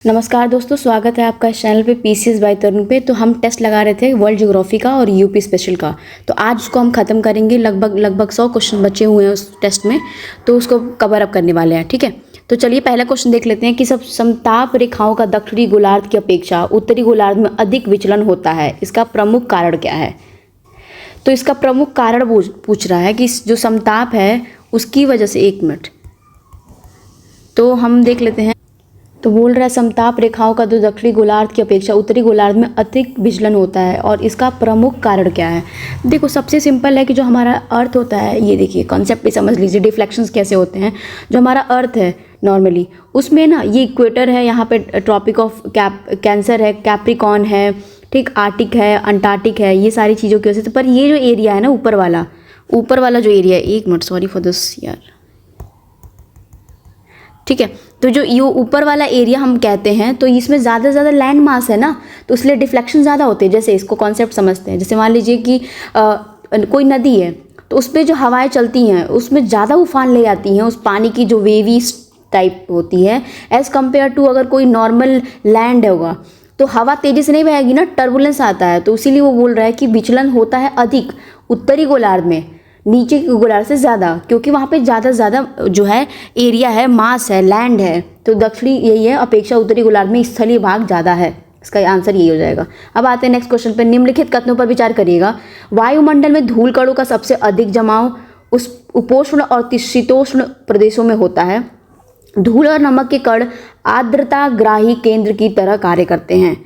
नमस्कार दोस्तों, स्वागत है आपका इस चैनल पे पीसीएस बाय तरुण पे। तो हम टेस्ट लगा रहे थे वर्ल्ड ज्योग्राफी का और यूपी स्पेशल का। तो आज उसको हम ख़त्म करेंगे। लगभग 100 क्वेश्चन बचे हुए हैं उस टेस्ट में, तो उसको कवर अप करने वाले हैं। ठीक है, तो चलिए पहला क्वेश्चन देख लेते हैं कि सब समताप रेखाओं का दक्षिणी गोलार्ध की अपेक्षा उत्तरी गोलार्ध में अधिक विचलन होता है, इसका प्रमुख कारण क्या है। तो इसका प्रमुख कारण पूछ रहा है कि जो समताप है उसकी वजह से। 1 मिनट, तो हम देख लेते हैं। तो बोल रहा है समताप रेखाओं का जो दक्षिणी गोलार्ध की अपेक्षा उत्तरी गोलार्ध में अधिक विचलन होता है और इसका प्रमुख कारण क्या है। देखो, सबसे सिंपल है कि जो हमारा अर्थ होता है, ये देखिए कॉन्सेप्ट भी समझ लीजिए, डिफ्लेक्शंस कैसे होते हैं। जो हमारा अर्थ है नॉर्मली, उसमें ना ये इक्वेटर है, यहाँ पे ट्रॉपिक ऑफ कैंसर है, कैप्रिकॉन है, ठीक, आर्टिक है, अंटार्कटिक है, ये सारी चीज़ों की वजह से। पर ये जो एरिया है ना ऊपर वाला जो एरिया है, 1 मिनट, सॉरी फॉर दिस यार, ठीक है। तो जो ये ऊपर वाला एरिया हम कहते हैं, तो इसमें ज़्यादा से ज़्यादा लैंड मास है ना, तो इसलिए डिफ्लेक्शन ज़्यादा होते हैं। जैसे इसको कॉन्सेप्ट समझते हैं, जैसे मान लीजिए कि कोई नदी है, तो उस पर जो हवाएं चलती हैं उसमें ज़्यादा उफान ले जाती हैं, उस पानी की जो वेवी टाइप होती है, एज़ कम्पेयर टू अगर कोई नॉर्मल लैंड होगा तो हवा तेज़ी से नहीं बहेगी ना, टर्बुलेंस आता है। तो इसीलिए वो बोल रहा है कि विचलन होता है अधिक उत्तरी गोलार्ध में, नीचे के गोलार्ध से ज़्यादा, क्योंकि वहाँ पे ज़्यादा जो है एरिया है, मास है, लैंड है। तो दक्षिणी यही है, अपेक्षा उत्तरी गोलार्ध में स्थलीय भाग ज़्यादा है। इसका आंसर यही हो जाएगा। अब आते हैं नेक्स्ट क्वेश्चन पे। निम्नलिखित कथनों पर विचार करिएगा। वायुमंडल में धूल कणों का सबसे अधिक जमाव उस उपोष्ण और शीतोष्ण प्रदेशों में होता है। धूल और नमक के कण आर्द्रता ग्राही केंद्र की तरह कार्य करते हैं।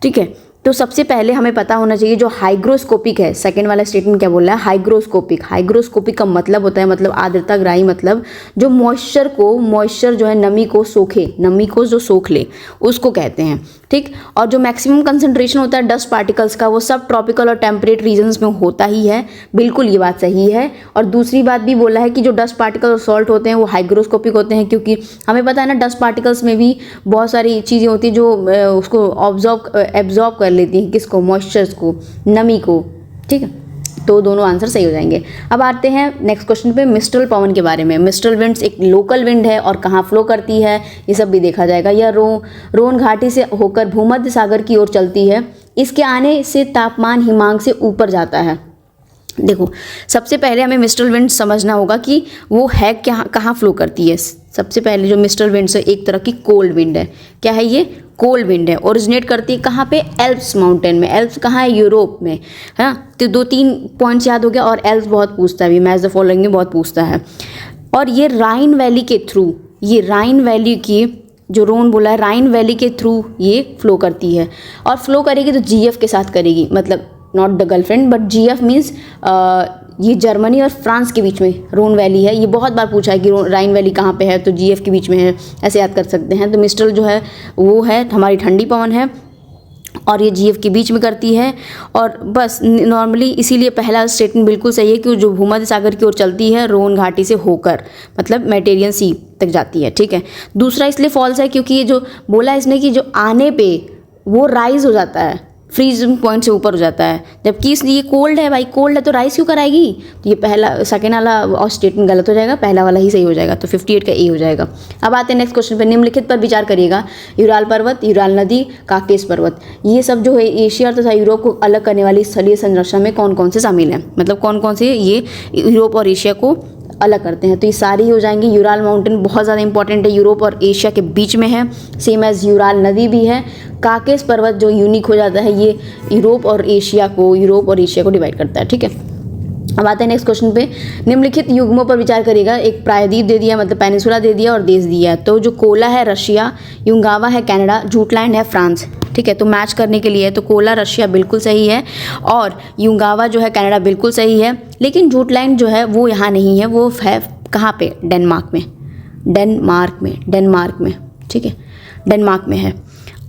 ठीक है, तो सबसे पहले हमें पता होना चाहिए जो हाइग्रोस्कोपिक है। सेकंड वाला स्टेटमेंट क्या बोल रहा है, हाइग्रोस्कोपिक का मतलब होता है, मतलब आर्द्रता ग्राही, मतलब जो मॉइस्चर जो है नमी को जो सोख ले, उसको कहते हैं। ठीक, और जो मैक्सिमम कंसंट्रेशन होता है डस्ट पार्टिकल्स का, वो सब ट्रॉपिकल और टेम्परेट रीजन्स में होता ही है। बिल्कुल ये बात सही है। और दूसरी बात भी बोला है कि जो डस्ट पार्टिकल और सॉल्ट होते हैं वो हाइग्रोस्कोपिक होते हैं, क्योंकि हमें पता है ना डस्ट पार्टिकल्स में भी बहुत सारी चीज़ें होती हैं जो उसको एब्जॉर्ब कर लेती हैं, किसको, मॉइस्चर्स को, नमी को। ठीक है, तो दोनों आंसर सही हो जाएंगे। अब आते हैं नेक्स्ट क्वेश्चन पे, मिस्ट्रल पवन के बारे में। मिस्ट्रल विंड्स एक लोकल विंड है और कहाँ फ्लो करती है ये सब भी देखा जाएगा। यह रोन घाटी से होकर भूमध्य सागर की ओर चलती है। इसके आने से तापमान हिमांक से ऊपर जाता है। देखो, सबसे पहले हमें मिस्ट्रल विंड समझना होगा कि वो है क्या, कहाँ फ्लो करती है। सबसे पहले जो मिस्ट्रल विंड है एक तरह की कोल्ड विंड है। क्या है ये? कोल्ड विंड है। ओरिजिनेट करती है कहाँ पे? एल्प्स माउंटेन में। एल्प्स कहाँ है? यूरोप में, है ना। तो 2-3 पॉइंट्स याद हो गया। और एल्प्स बहुत पूछता है, मैच द फॉलोइंग में बहुत पूछता है। और ये राइन वैली के थ्रू, ये राइन वैली की जो रोन बोला है, राइन वैली के थ्रू ये फ्लो करती है। और फ्लो करेगी तो जीएफ के साथ करेगी, मतलब not the girlfriend but GF means ये जर्मनी और फ्रांस के बीच में रोन वैली है। ये बहुत बार पूछा है कि राइन वैली कहाँ पे है, तो जीएफ के बीच में है, ऐसे याद कर सकते हैं। तो मिस्ट्रल जो है वो है हमारी ठंडी पवन है और ये जीएफ के बीच में करती है। और बस नॉर्मली इसीलिए पहला स्टेटमेंट बिल्कुल सही है कि जो भूमध्य सागर की ओर चलती है रोन घाटी से होकर, मतलब मेडिटेरियन सी तक जाती है। ठीक है, दूसरा इसलिए फॉल्स है क्योंकि ये जो बोला इसने कि जो आने पे वो राइज हो जाता है, फ्रीजिंग पॉइंट से ऊपर हो जाता है, जबकि इसलिए ये कोल्ड है भाई, कोल्ड है तो राइस क्यों कराएगी। तो ये पहला, सेकेंड वाला और स्टेटमेंट गलत हो जाएगा, पहला वाला ही सही हो जाएगा। तो 58 का ए हो जाएगा। अब आते हैं नेक्स्ट क्वेश्चन पे। निम्नलिखित पर विचार करिएगा। यूराल पर्वत, यूराल नदी, काकेश पर्वत, ये सब जो है एशिया तथा यूरोप को अलग करने वाली स्थलीय संरचना में कौन कौन से शामिल हैं, मतलब कौन कौन से ये यूरोप और एशिया को अलग करते हैं। तो ये सारी ही हो जाएंगे। यूराल माउंटेन बहुत ज़्यादा इंपॉर्टेंट है, यूरोप और एशिया के बीच में है, सेम एज यूराल नदी भी है। काकेश पर्वत जो यूनिक हो जाता है, ये यूरोप और एशिया को डिवाइड करता है। ठीक है, अब आते हैं नेक्स्ट क्वेश्चन पे। निम्नलिखित युग्मों पर विचार करिएगा। एक प्रायद्वीप दे दिया, मतलब पेनिसुला दे दिया, और देश दिया है। तो जो कोला है रशिया, युंगावा है कनाडा, जूटलैंड है फ्रांस। ठीक है, तो मैच करने के लिए तो कोला रशिया बिल्कुल सही है और युंगावा जो है कनाडा बिल्कुल सही है। लेकिन जूटलैंड जो है वो यहाँ नहीं है, वो है कहाँ पे? डेनमार्क में। ठीक है, डेनमार्क में है,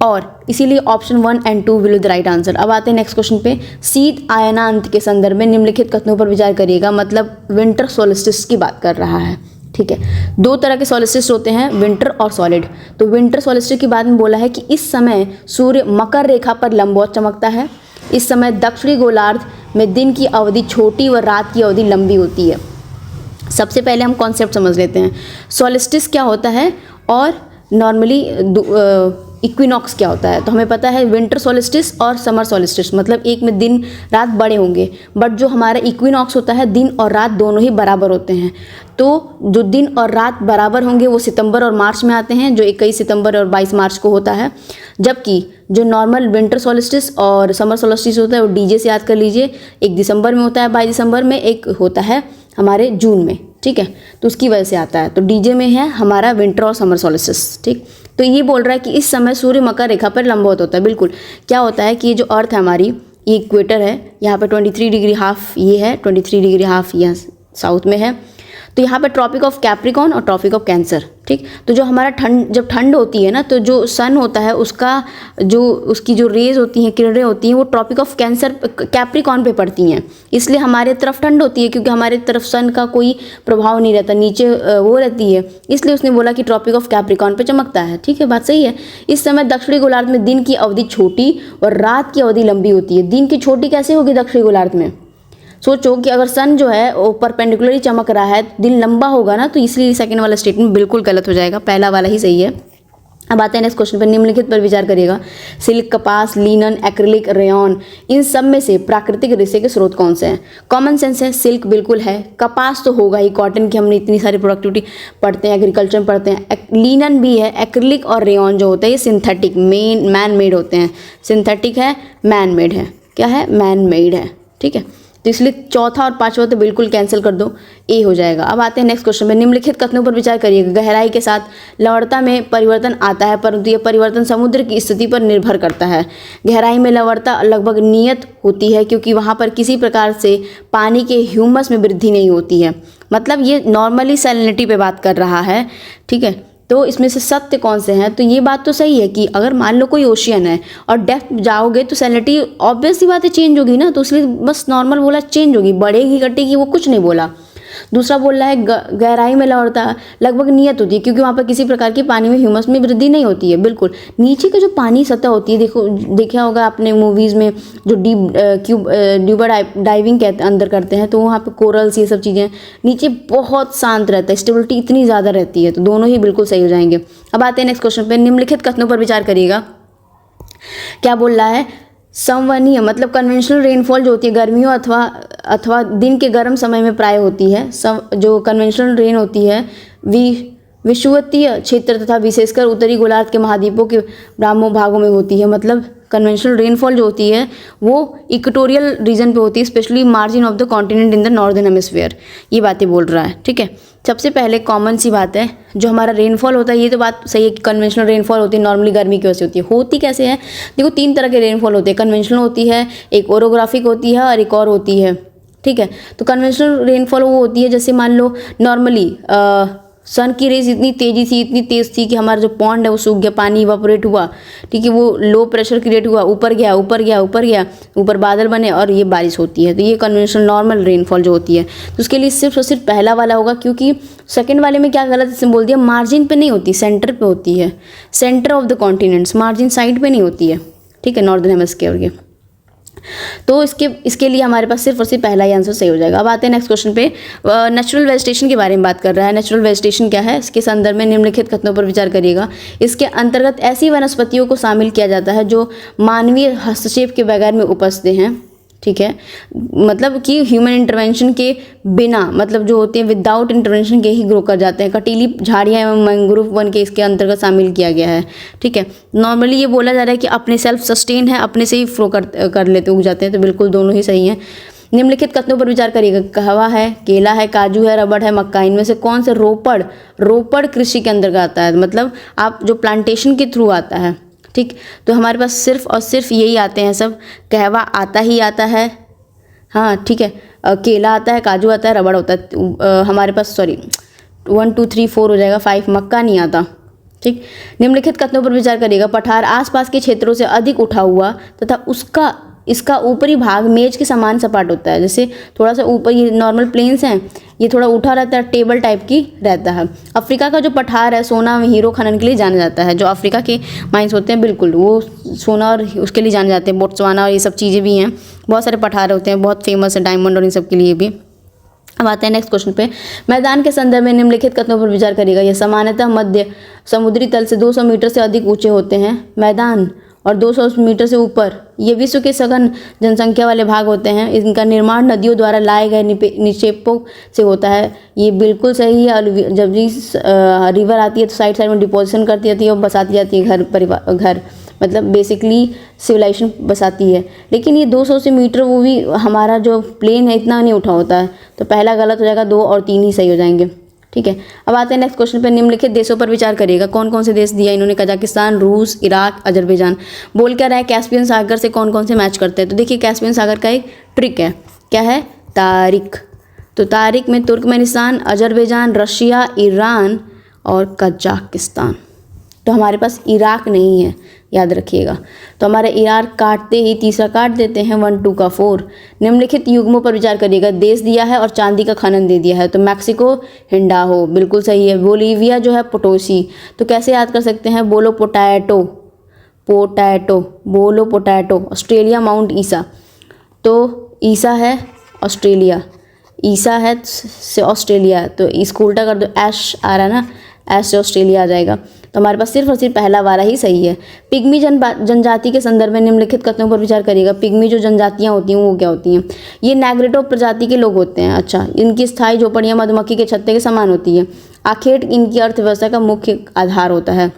और इसीलिए ऑप्शन 1 और 2 will be the right answer. अब आते हैं नेक्स्ट क्वेश्चन पे। शीत आयनांत के संदर्भ में निम्नलिखित कथनों पर विचार करिएगा, मतलब विंटर सोल्स्टिस की बात कर रहा है। ठीक है, 2 तरह के सोल्स्टिस होते हैं, विंटर और सॉलिड। तो विंटर सोल्स्टिस के बाद में बोला है कि इस समय सूर्य मकर रेखा पर लंबवत चमकता है। इस समय दक्षिणी गोलार्ध में दिन की अवधि छोटी व रात की अवधि लंबी होती है। सबसे पहले हम कॉन्सेप्ट समझ लेते हैं, सोल्स्टिस क्या होता है और नॉर्मली इक्विनॉक्स क्या होता है, तो हमें पता है विंटर सोलिस्टिस और समर सोलिस्टिस, मतलब एक में दिन रात बड़े होंगे, बट जो हमारा इक्विनॉक्स होता है दिन और रात दोनों ही बराबर होते हैं। तो जो दिन और रात बराबर होंगे वो सितंबर और मार्च में आते हैं, जो 21 सितंबर और 22 मार्च को होता है। जबकि जो नॉर्मल विंटर सोलिस्टिस और समर सोलिस्टिस होता है वो डीजे से याद कर लीजिए, एक दिसंबर में होता है 22 दिसंबर में, एक होता है हमारे जून में, ठीक है, तो उसकी वजह से आता है। तो डीजे में है हमारा विंटर और समर सोलिस्टिस, ठीक। तो ये बोल रहा है कि इस समय सूर्य मकर रेखा पर लंबवत होता है। बिल्कुल, क्या होता है कि ये जो अर्थ है हमारी, ये इक्वेटर है, यहाँ पर 23 डिग्री हाफ ये है, 23 डिग्री हाफ यहाँ साउथ में है। तो यहाँ पे ट्रॉपिक ऑफ कैप्रिकॉन और ट्रॉपिक ऑफ कैंसर, ठीक। तो जो हमारा जब ठंड होती है ना, तो जो सन होता है उसका उसकी जो रेज होती हैं, किरणें होती हैं, वो ट्रॉपिक ऑफ कैप्रिकॉन पे पड़ती हैं, इसलिए हमारे तरफ ठंड होती है, क्योंकि हमारे तरफ सन का कोई प्रभाव नहीं रहता, नीचे वो रहती है, इसलिए उसने बोला कि ट्रॉपिक ऑफ कैप्रिकॉन पे चमकता है, ठीक है, बात सही है। इस समय दक्षिणी गोलार्ध में दिन की अवधि छोटी और रात की अवधि लंबी होती है। दिन की छोटी कैसे होगी दक्षिणी गोलार्ध में? सोचो कि अगर सन जो है वो परपेंडिकुलरली चमक रहा है, दिन लंबा होगा ना, तो इसलिए सेकंड वाला स्टेटमेंट बिल्कुल गलत हो जाएगा, पहला वाला ही सही है। अब आते हैं नेक्स्ट क्वेश्चन पर, निम्नलिखित पर विचार करिएगा। सिल्क, कपास, लिनन, एक्रिलिक, रेयॉन, इन सब में से प्राकृतिक रेशे के स्रोत कौन से हैं? कॉमन सेंस है, सिल्क बिल्कुल है, कपास तो होगा ही, कॉटन की हमने इतनी सारी प्रोडक्टिविटी पढ़ते हैं, एग्रीकल्चर में पढ़ते हैं। लिनन भी है, एक्रिलिक और रेयॉन जो होता है ये सिंथेटिक मैन मेड होते हैं। सिंथेटिक है, मैन मेड है, क्या है? मैन मेड है, ठीक है। तो इसलिए चौथा और पांचवा तो बिल्कुल कैंसिल कर दो, ए हो जाएगा। अब आते हैं नेक्स्ट क्वेश्चन में, निम्नलिखित कथनों पर विचार करिएगा। गहराई के साथ लवणता में परिवर्तन आता है, परंतु यह परिवर्तन समुद्र की स्थिति पर निर्भर करता है। गहराई में लवणता लगभग नियत होती है, क्योंकि वहाँ पर किसी प्रकार से पानी के ह्यूमस में वृद्धि नहीं होती है। मतलब ये नॉर्मली सैलिनिटी पे बात कर रहा है, ठीक है। तो इसमें से सत्य कौन से हैं? तो ये बात तो सही है कि अगर मान लो कोई ओशियन है और डेप्थ जाओगे तो सैलिनिटी ऑब्वियस सी बात है चेंज होगी ना, तो इसलिए बस नॉर्मल बोला चेंज होगी, बढ़ेगी घटेगी वो कुछ नहीं बोला। दूसरा बोल रहा है गहराई में लवणता लगभग नियत होती है, क्योंकि वहाँ पर किसी प्रकार की पानी में ह्यूमस में वृद्धि नहीं होती है। बिल्कुल, नीचे का जो पानी सतह होती है, देखा होगा आपने मूवीज़ में जो डीप डाइविंग के अंदर करते हैं, तो वहाँ पे कोरल्स ये सब चीज़ें, नीचे बहुत शांत रहता है, स्टेबिलिटी इतनी ज़्यादा रहती है, तो दोनों ही बिल्कुल सही हो जाएंगे। अब आते हैं नेक्स्ट क्वेश्चन पे, निम्नलिखित कथनों पर विचार करिएगा। क्या बोल रहा है? संवहनीय मतलब कन्वेंशनल रेनफॉल जो होती है गर्मियों अथवा दिन के गर्म समय में प्राय होती है। जो कन्वेंशनल रेन होती है विषुवतीय क्षेत्र तथा विशेषकर उत्तरी गोलार्ध के महाद्वीपों के ब्राह्मण भागों में होती है। मतलब कन्वेंशनल रेनफॉल जो होती है वो इक्वेटोरियल रीजन पे होती है, specially margin of the continent in the northern hemisphere. ये बातें बोल रहा है, ठीक है। सबसे पहले कॉमन सी बात है, जो हमारा रेनफॉल होता है, ये तो बात सही है कि कन्वेंशनल रेनफॉल होती है नॉर्मली गर्मी की वजह से होती कैसे है? देखो, 3 तरह के रेनफॉल होते हैं, कन्वेंशनल होती है, एक ओरोग्राफिक होती है और एक और होती है, ठीक है। तो कन्वेंशनल रेनफॉल वो होती है जैसे मान लो नॉर्मली सन की रेज इतनी तेज़ थी कि हमारा जो पॉन्ड है वो सूख गया, पानी इवापोरेट हुआ, ठीक है, वो लो प्रेशर क्रिएट हुआ, ऊपर गया, ऊपर बादल बने और ये बारिश होती है। तो ये कन्वेंशनल नॉर्मल रेनफॉल जो होती है, तो उसके लिए सिर्फ और सिर्फ पहला वाला होगा, क्योंकि सेकंड वाले में क्या गलत इसने बोल दिया, मार्जिन पे नहीं होती, सेंटर पे होती है, centre of the continents, margin side पे नहीं होती है, ठीक है, नॉर्दर्न हेमिस्फीयर के। तो इसके लिए हमारे पास सिर्फ और सिर्फ पहला ही आंसर सही हो जाएगा। अब आते हैं नेक्स्ट क्वेश्चन पे, नेचुरल वेजिटेशन के बारे में बात कर रहा है। नेचुरल वेजिटेशन क्या है? इसके संदर्भ में निम्नलिखित कथनों पर विचार करिएगा। इसके अंतर्गत ऐसी वनस्पतियों को शामिल किया जाता है जो मानवीय हस्तक्षेप के बगैर में उपजते हैं, ठीक है, मतलब कि ह्यूमन इंटरवेंशन के बिना, मतलब जो होते हैं विदाउट इंटरवेंशन के ही ग्रो कर जाते हैं। कटीली झाड़ियाँ एवं मैंग्रोव वन के इसके अंतर्गत शामिल किया गया है, ठीक है। नॉर्मली ये बोला जा रहा है कि अपने सेल्फ सस्टेन है, अपने से ही फ्लो कर लेते उग जाते हैं, तो बिल्कुल दोनों ही सही हैं। निम्नलिखित कथनों पर विचार करिएगा। कहवा है, केला है, काजू है, रबड़ है, मक्का, इनमें से कौन से रोपड़ कृषि के अंतर्गत आता है? मतलब आप जो प्लांटेशन के थ्रू आता है, ठीक। तो हमारे पास सिर्फ और सिर्फ यही आते हैं सब। कहवा आता ही आता है, हाँ, ठीक है, केला आता है, काजू आता है, रबड़ होता है, हमारे पास 1 2 3 4 हो जाएगा, 5 मक्का नहीं आता, ठीक। निम्नलिखित कथनों पर विचार करिएगा। पठार आसपास के क्षेत्रों से अधिक उठा हुआ तथा इसका ऊपरी भाग मेज के समान सपाट होता है। जैसे थोड़ा सा ऊपर, ये नॉर्मल प्लेन्स हैं, ये थोड़ा उठा रहता है, टेबल टाइप की रहता है। अफ्रीका का जो पठार है सोना हीरो खनन के लिए जाना जाता है। जो अफ्रीका के माइंस होते हैं बिल्कुल वो सोना और उसके लिए जाने जाते हैं। बोट्सवाना और ये सब चीज़ें भी हैं, बहुत सारे पठार होते हैं, बहुत फेमस है डायमंड और इन सब के लिए भी। अब आते हैं नेक्स्ट क्वेश्चन पे। मैदान के संदर्भ में निम्नलिखित कथनों पर विचार करिएगा। यह सामान्यतः मध्य समुद्री तल से 200 मीटर से अधिक ऊंचे होते हैं। मैदान और 200 मीटर से ऊपर ये विश्व के सघन जनसंख्या वाले भाग होते हैं। इनका निर्माण नदियों द्वारा लाए गए निक्षेपों से होता है। ये बिल्कुल सही है। और जब भी रिवर आती है तो साइड साइड में डिपोजिशन करती जाती है और बसाती जाती है घर मतलब बेसिकली सिविलाइजेशन बसाती है। लेकिन ये 200 से मीटर वो भी हमारा जो प्लेन है इतना नहीं उठा होता है, तो पहला गलत हो जाएगा, 2 और 3 ही सही हो जाएंगे। ठीक है, अब आते हैं नेक्स्ट क्वेश्चन पे। निम्नलिखित देशों पर विचार करिएगा। कौन कौन से देश दिया इन्होंने? कजाकिस्तान, रूस, इराक, अजरबैजान। बोल क्या रहा है? कैस्पियन सागर से कौन कौन से मैच करते हैं? तो देखिए कैस्पियन सागर का एक ट्रिक है, क्या है? तारीख। तो तारीख में तुर्कमेनिस्तान, अजरबैजान, रशिया, ईरान और कजाकिस्तान। तो हमारे पास इराक नहीं है, याद रखिएगा। तो हमारा इराक काटते ही तीसरा काट देते हैं, 1 2 का 4। निम्नलिखित युग्मों पर विचार करिएगा। देश दिया है और चांदी का खनन दे दिया है। तो मैक्सिको हिंडाहो, बिल्कुल सही है। बोलीविया जो है पोटोसी। तो कैसे याद कर सकते हैं? बोलो पोटैटो, बोलो पोटैटो। ऑस्ट्रेलिया माउंट ईसा। तो ईसा है ऑस्ट्रेलिया, ईसा है से ऑस्ट्रेलिया, तो इसको उल्टा कर दो, ऐश आ रहा है ना, ऐश से ऑस्ट्रेलिया आ जाएगा। तो हमारे पास सिर्फ और सिर्फ पहला वाला ही सही है। पिग्मी जनजाति के संदर्भ में निम्नलिखित कथनों पर विचार करिएगा। पिग्मी जो जनजातियां होती हैं वो क्या होती हैं? ये नेग्रिटो प्रजाति के लोग होते हैं। अच्छा, इनकी स्थायी झोपड़ियां मधुमक्खी के छत्ते के समान होती है। आखेट इनकी अर्थव्यवस्था का मुख्य आधार होता है।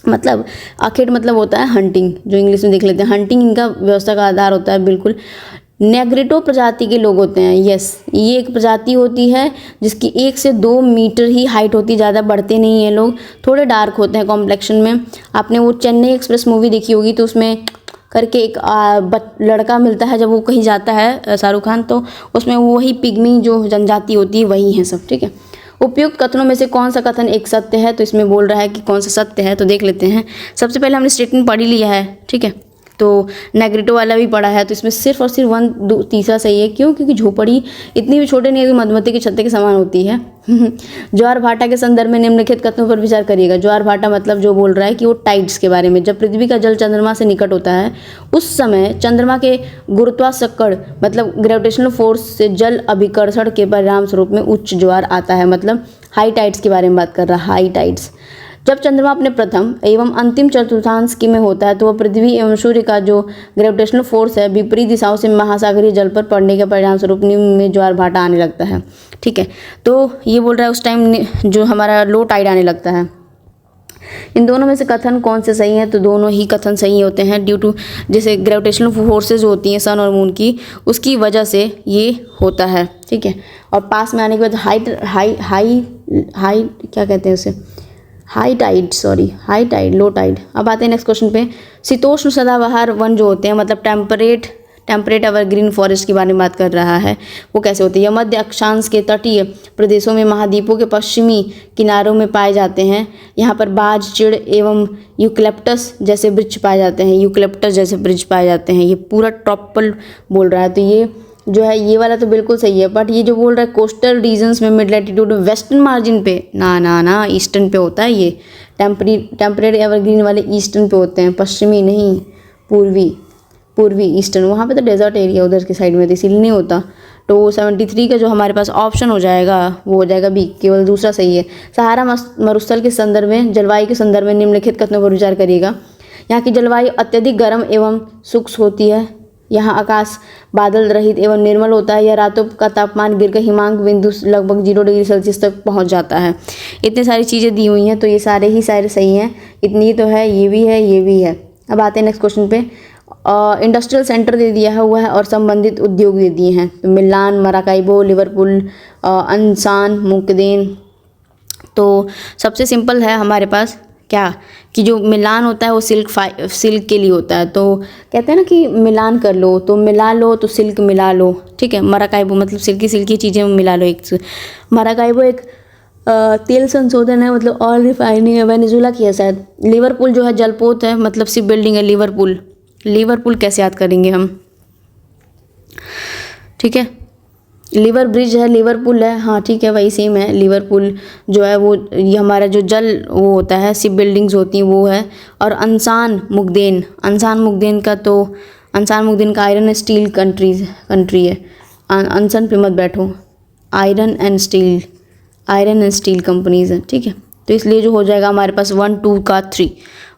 मतलब आखेट मतलब होता है हंटिंग, जो इंग्लिश में देख लेते हैं। हंटिंग इनका व्यवस्था का आधार होता है। बिल्कुल नेग्रिटो प्रजाति के लोग होते हैं। यस, ये एक प्रजाति होती है जिसकी 1 से 2 मीटर ही हाइट होती है, ज़्यादा बढ़ते नहीं हैं लोग, थोड़े डार्क होते हैं कॉम्प्लेक्शन में। आपने वो चेन्नई एक्सप्रेस मूवी देखी होगी, तो उसमें करके एक लड़का मिलता है जब वो कहीं जाता है, शाहरुख खान, तो उसमें वही पिग्मी जो जनजाति होती है वही है सब। ठीक है, उपयुक्त कथनों में से कौन सा कथन एक सत्य है? तो इसमें बोल रहा है कि कौन सा सत्य है, तो देख लेते हैं। सबसे पहले हमने स्टेटमेंट पढ़ ही लिया है, ठीक है, तो नेग्रिटो वाला भी पढ़ा है, तो इसमें सिर्फ और सिर्फ 1 2 तीसरा सही है। क्यों? क्योंकि झोपड़ी इतनी भी छोटे नहीं है कि मधुमक्खी के छत्ते के समान होती है। ज्वार भाटा के संदर्भ में निम्नलिखित कथनों पर विचार करिएगा। ज्वार भाटा मतलब जो बोल रहा है कि वो टाइड्स के बारे में, जब पृथ्वी का जल चंद्रमा से निकट होता है उस समय चंद्रमा के गुरुत्वाकर्षण मतलब ग्रेविटेशनल फोर्स से जल अभिकर्षण के परिणाम स्वरूप में उच्च ज्वार आता है। मतलब हाई टाइड्स के बारे में बात कर रहा है, हाई टाइड्स। जब चंद्रमा अपने प्रथम एवं अंतिम चतुर्थांश में होता है तो वह पृथ्वी एवं सूर्य का जो ग्रेविटेशनल फोर्स है विपरीत दिशाओं से महासागरीय जल पर पड़ने के परिणाम स्वरूप निम्न में ज्वार भाटा आने लगता है। ठीक है, तो ये बोल रहा है उस टाइम जो हमारा लो टाइड आने लगता है। इन दोनों में से कथन कौन से सही हैं? तो दोनों ही कथन सही होते हैं। ड्यू टू जैसे ग्रेविटेशनल फोर्सेज होती हैं सन और मून की, उसकी वजह से ये होता है। ठीक है, और पास में आने के बाद हाई क्या कहते हैं उसे, हाई टाइड, लो टाइड। अब आते हैं नेक्स्ट क्वेश्चन पे। शीतोष्ण सदाबहार वन जो होते हैं मतलब टेम्परेट एवरग्रीन फॉरेस्ट के बारे में बात कर रहा है, वो कैसे होते हैं? यह मध्य अक्षांश के तटीय प्रदेशों में महाद्वीपों के पश्चिमी किनारों में पाए जाते हैं। यहाँ पर बाज, चिड़ एवं यूकलिप्टस जैसे वृक्ष पाए जाते हैं। ये पूरा ट्रॉपिकल बोल रहा है, तो ये जो है ये वाला तो बिल्कुल सही है। बट ये जो बोल रहा है कोस्टल रीजन्स में मिड लैटिट्यूड वेस्टर्न मार्जिन पे, ना ईस्टर्न पे होता है। ये टेम्परेट एवरग्रीन वाले ईस्टर्न पे होते हैं, पश्चिमी नहीं, पूर्वी ईस्टर्न। वहाँ पे तो डेजर्ट एरिया उधर की साइड में, तो इसीलिए नहीं होता। तो 73 का जो हमारे पास ऑप्शन हो जाएगा वो हो जाएगा बी, केवल दूसरा सही है। सहारा मरुस्थल के संदर्भ में, जलवायु के संदर्भ में निम्नलिखित कथनों पर विचार करिएगा। यहाँ की जलवायु अत्यधिक गर्म एवं शुष्क होती है। यहाँ आकाश बादल रहित एवं निर्मल होता है। यह रातों का तापमान गिरकर हिमांक बिंदु लगभग 0 डिग्री सेल्सियस तक पहुँच जाता है। इतनी सारी चीज़ें दी हुई हैं, तो ये सारे सही हैं। इतनी ही तो है, ये भी है। अब आते हैं नेक्स्ट क्वेश्चन पे। इंडस्ट्रियल सेंटर दे दिया हुआ है और संबंधित उद्योग दे दिए हैं। तो मिलान, मराकाइबो, लिवरपूल, अंसान, मुकदेन। तो सबसे सिंपल है हमारे पास क्या कि जो मिलान होता है वो सिल्क के लिए होता है। तो कहते हैं ना कि मिलान कर लो, तो मिला लो तो सिल्क मिला लो। ठीक है, मराकाइबो मतलब सिल्की चीज़ें मिला लो एक से। मराकाइबो एक तेल संशोधन है, मतलब ऑयल रिफाइनिंग है, वेनेजुला की है शायद। लिवरपूल जो है जलपोत है, मतलब शिप बिल्डिंग है। लिवरपूल कैसे याद करेंगे हम? ठीक है, लिवर ब्रिज है, लिवरपूल है, हाँ ठीक है वही सेम है। लिवरपूल जो है वो ये हमारा जो जल वो होता है, शिप बिल्डिंग्स होती हैं वो है। और अंसान मुकदेन का आयरन स्टील कंट्री है। अनशन पे मत बैठो, आयरन एंड स्टील कंपनीज़ हैं, ठीक है। तो इसलिए जो हो जाएगा हमारे पास 1 2 का 3,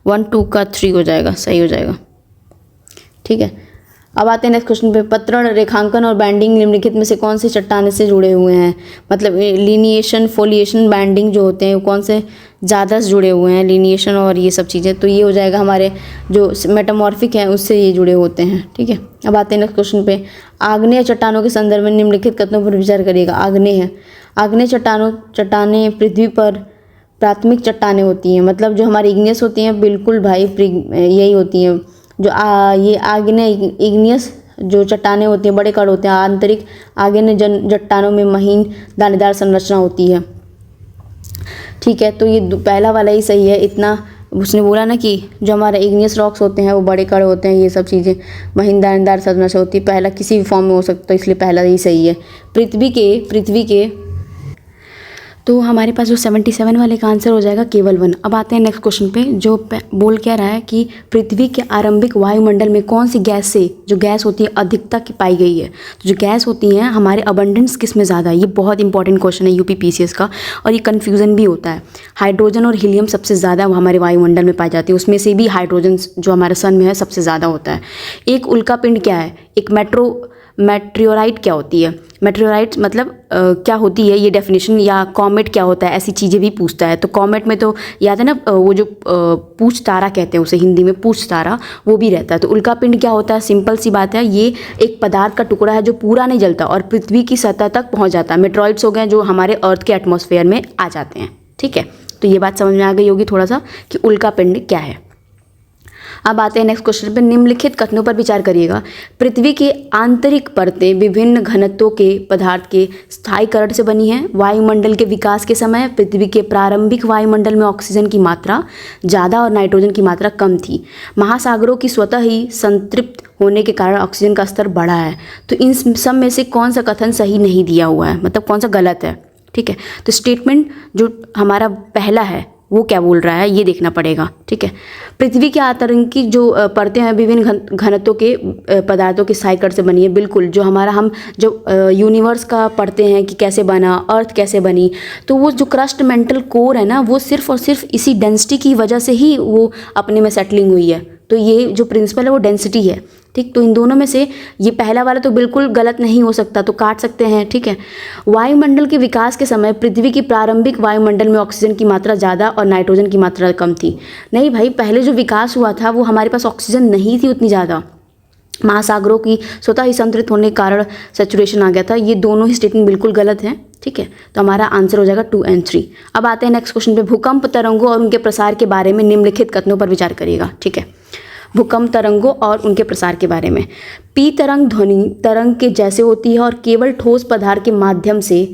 1 2 का 3 हो जाएगा, सही हो जाएगा, ठीक है। अब आते हैं नेक्स्ट क्वेश्चन पे। पत्रण, रेखांकन और बैंडिंग निम्नलिखित में से कौन से चट्टाने से जुड़े हुए हैं? मतलब लिनिएशन, फोलिएशन, बैंडिंग जो होते हैं वो कौन से ज़्यादा से जुड़े हुए हैं, लिनिएशन और ये सब चीज़ें। तो ये हो जाएगा हमारे जो मेटामॉर्फिक हैं उससे ये जुड़े होते हैं, ठीक है। अब आते हैं नेक्स्ट क्वेश्चन पे। आग्नेय चट्टानों के संदर्भ में निम्नलिखित कथनों पर विचार करिएगा। आग्नेय चट्टानें पृथ्वी पर प्राथमिक चट्टानें होती हैं, मतलब जो हमारी इग्नियस होती हैं, बिल्कुल भाई यही होती हैं। जो ये आग्नेय इग्नियस जो चट्टानें होती हैं, बड़े कण होते हैं, आंतरिक आग्नेय चट्टानों में महीन दानेदार संरचना होती है, ठीक है। तो ये पहला वाला ही सही है। इतना उसने बोला ना कि जो हमारे इग्नियस रॉक्स होते हैं वो बड़े कण होते हैं, ये सब चीज़ें महीन दानेदार संरचना होती है। पहला किसी भी फॉर्म में हो सकता है, इसलिए पहला ही सही है। पृथ्वी के तो हमारे पास जो 77 वाले का आंसर हो जाएगा केवल 1। अब आते हैं नेक्स्ट क्वेश्चन पे, जो बोल क्या रहा है कि पृथ्वी के आरंभिक वायुमंडल में कौन सी गैस से जो गैस होती है अधिकता की पाई गई है। तो जो गैस होती हैं हमारे अबंडेंस किस में ज़्यादा है, ये बहुत इंपॉर्टेंट क्वेश्चन है यूपी पीसीएस का, और ये कन्फ्यूज़न भी होता है। हाइड्रोजन और हीलियम सबसे ज़्यादा हमारे वायुमंडल में पाई जाती है, उसमें से भी हाइड्रोजन जो हमारे सन में है सबसे ज़्यादा होता है। एक उल्कापिंड क्या है? एक मेट्रियोराइट क्या होती है? मेट्रियोराइट मतलब क्या होती है ये डेफिनेशन, या कॉमेट क्या होता है, ऐसी चीज़ें भी पूछता है। तो कॉमेट में तो याद है ना वो जो पूछ तारा कहते हैं उसे हिंदी में पूछ तारा, वो भी रहता है। तो उल्कापिंड क्या होता है? सिंपल सी बात है, ये एक पदार्थ का टुकड़ा है जो पूरा नहीं जलता और पृथ्वी की सतह तक पहुँच जाता है। मेट्रॉइड्स हो गए जो हमारे अर्थ के एटमॉस्फेयर में आ जाते हैं, ठीक है। तो ये बात समझ में आ गई होगी थोड़ा सा कि उल्कापिंड क्या है। अब आते हैं नेक्स्ट क्वेश्चन पे। निम्नलिखित कथनों पर विचार करिएगा। पृथ्वी के आंतरिक परतें विभिन्न घनत्वों के पदार्थ के स्थायीकरण से बनी हैं। वायुमंडल के विकास के समय पृथ्वी के प्रारंभिक वायुमंडल में ऑक्सीजन की मात्रा ज़्यादा और नाइट्रोजन की मात्रा कम थी। महासागरों की स्वतः ही संतृप्त होने के कारण ऑक्सीजन का स्तर बढ़ा है। तो इन सब में से कौन सा कथन सही नहीं दिया हुआ है, मतलब कौन सा गलत है, ठीक है। तो स्टेटमेंट जो हमारा पहला है वो क्या बोल रहा है ये देखना पड़ेगा, ठीक है। पृथ्वी के आतंक की जो परतें हैं विभिन्न घनत्वों के पदार्थों के साइकल से बनी है। बिल्कुल जो हमारा हम जो यूनिवर्स का पढ़ते हैं कि कैसे बना, अर्थ कैसे बनी, तो वो जो क्रस्ट मेंटल कोर है ना, वो सिर्फ और सिर्फ इसी डेंसिटी की वजह से ही वो अपने में सेटलिंग हुई है। तो ये जो प्रिंसिपल है वो डेंसिटी है, ठीक। तो इन दोनों में से ये पहला वाला तो बिल्कुल गलत नहीं हो सकता, तो काट सकते हैं, ठीक है। वायुमंडल के विकास के समय पृथ्वी की प्रारंभिक वायुमंडल में ऑक्सीजन की मात्रा ज़्यादा और नाइट्रोजन की मात्रा कम थी। नहीं भाई, पहले जो विकास हुआ था वो हमारे पास ऑक्सीजन नहीं थी उतनी ज़्यादा, महासागरों की स्वतः ही संतृप्त होने के कारण सैचुरेशन आ गया था। ये दोनों ही स्टेटमेंट बिल्कुल गलत हैं, ठीक है। तो हमारा आंसर हो जाएगा 2 और 3। अब आते हैं नेक्स्ट क्वेश्चन पे। भूकंप तरंगों और उनके प्रसार के बारे में निम्नलिखित कथनों पर विचार करिएगा, ठीक है। भूकंप तरंगों और उनके प्रसार के बारे में। पी तरंग ध्वनि तरंग के जैसे होती है और केवल ठोस पदार्थ के माध्यम से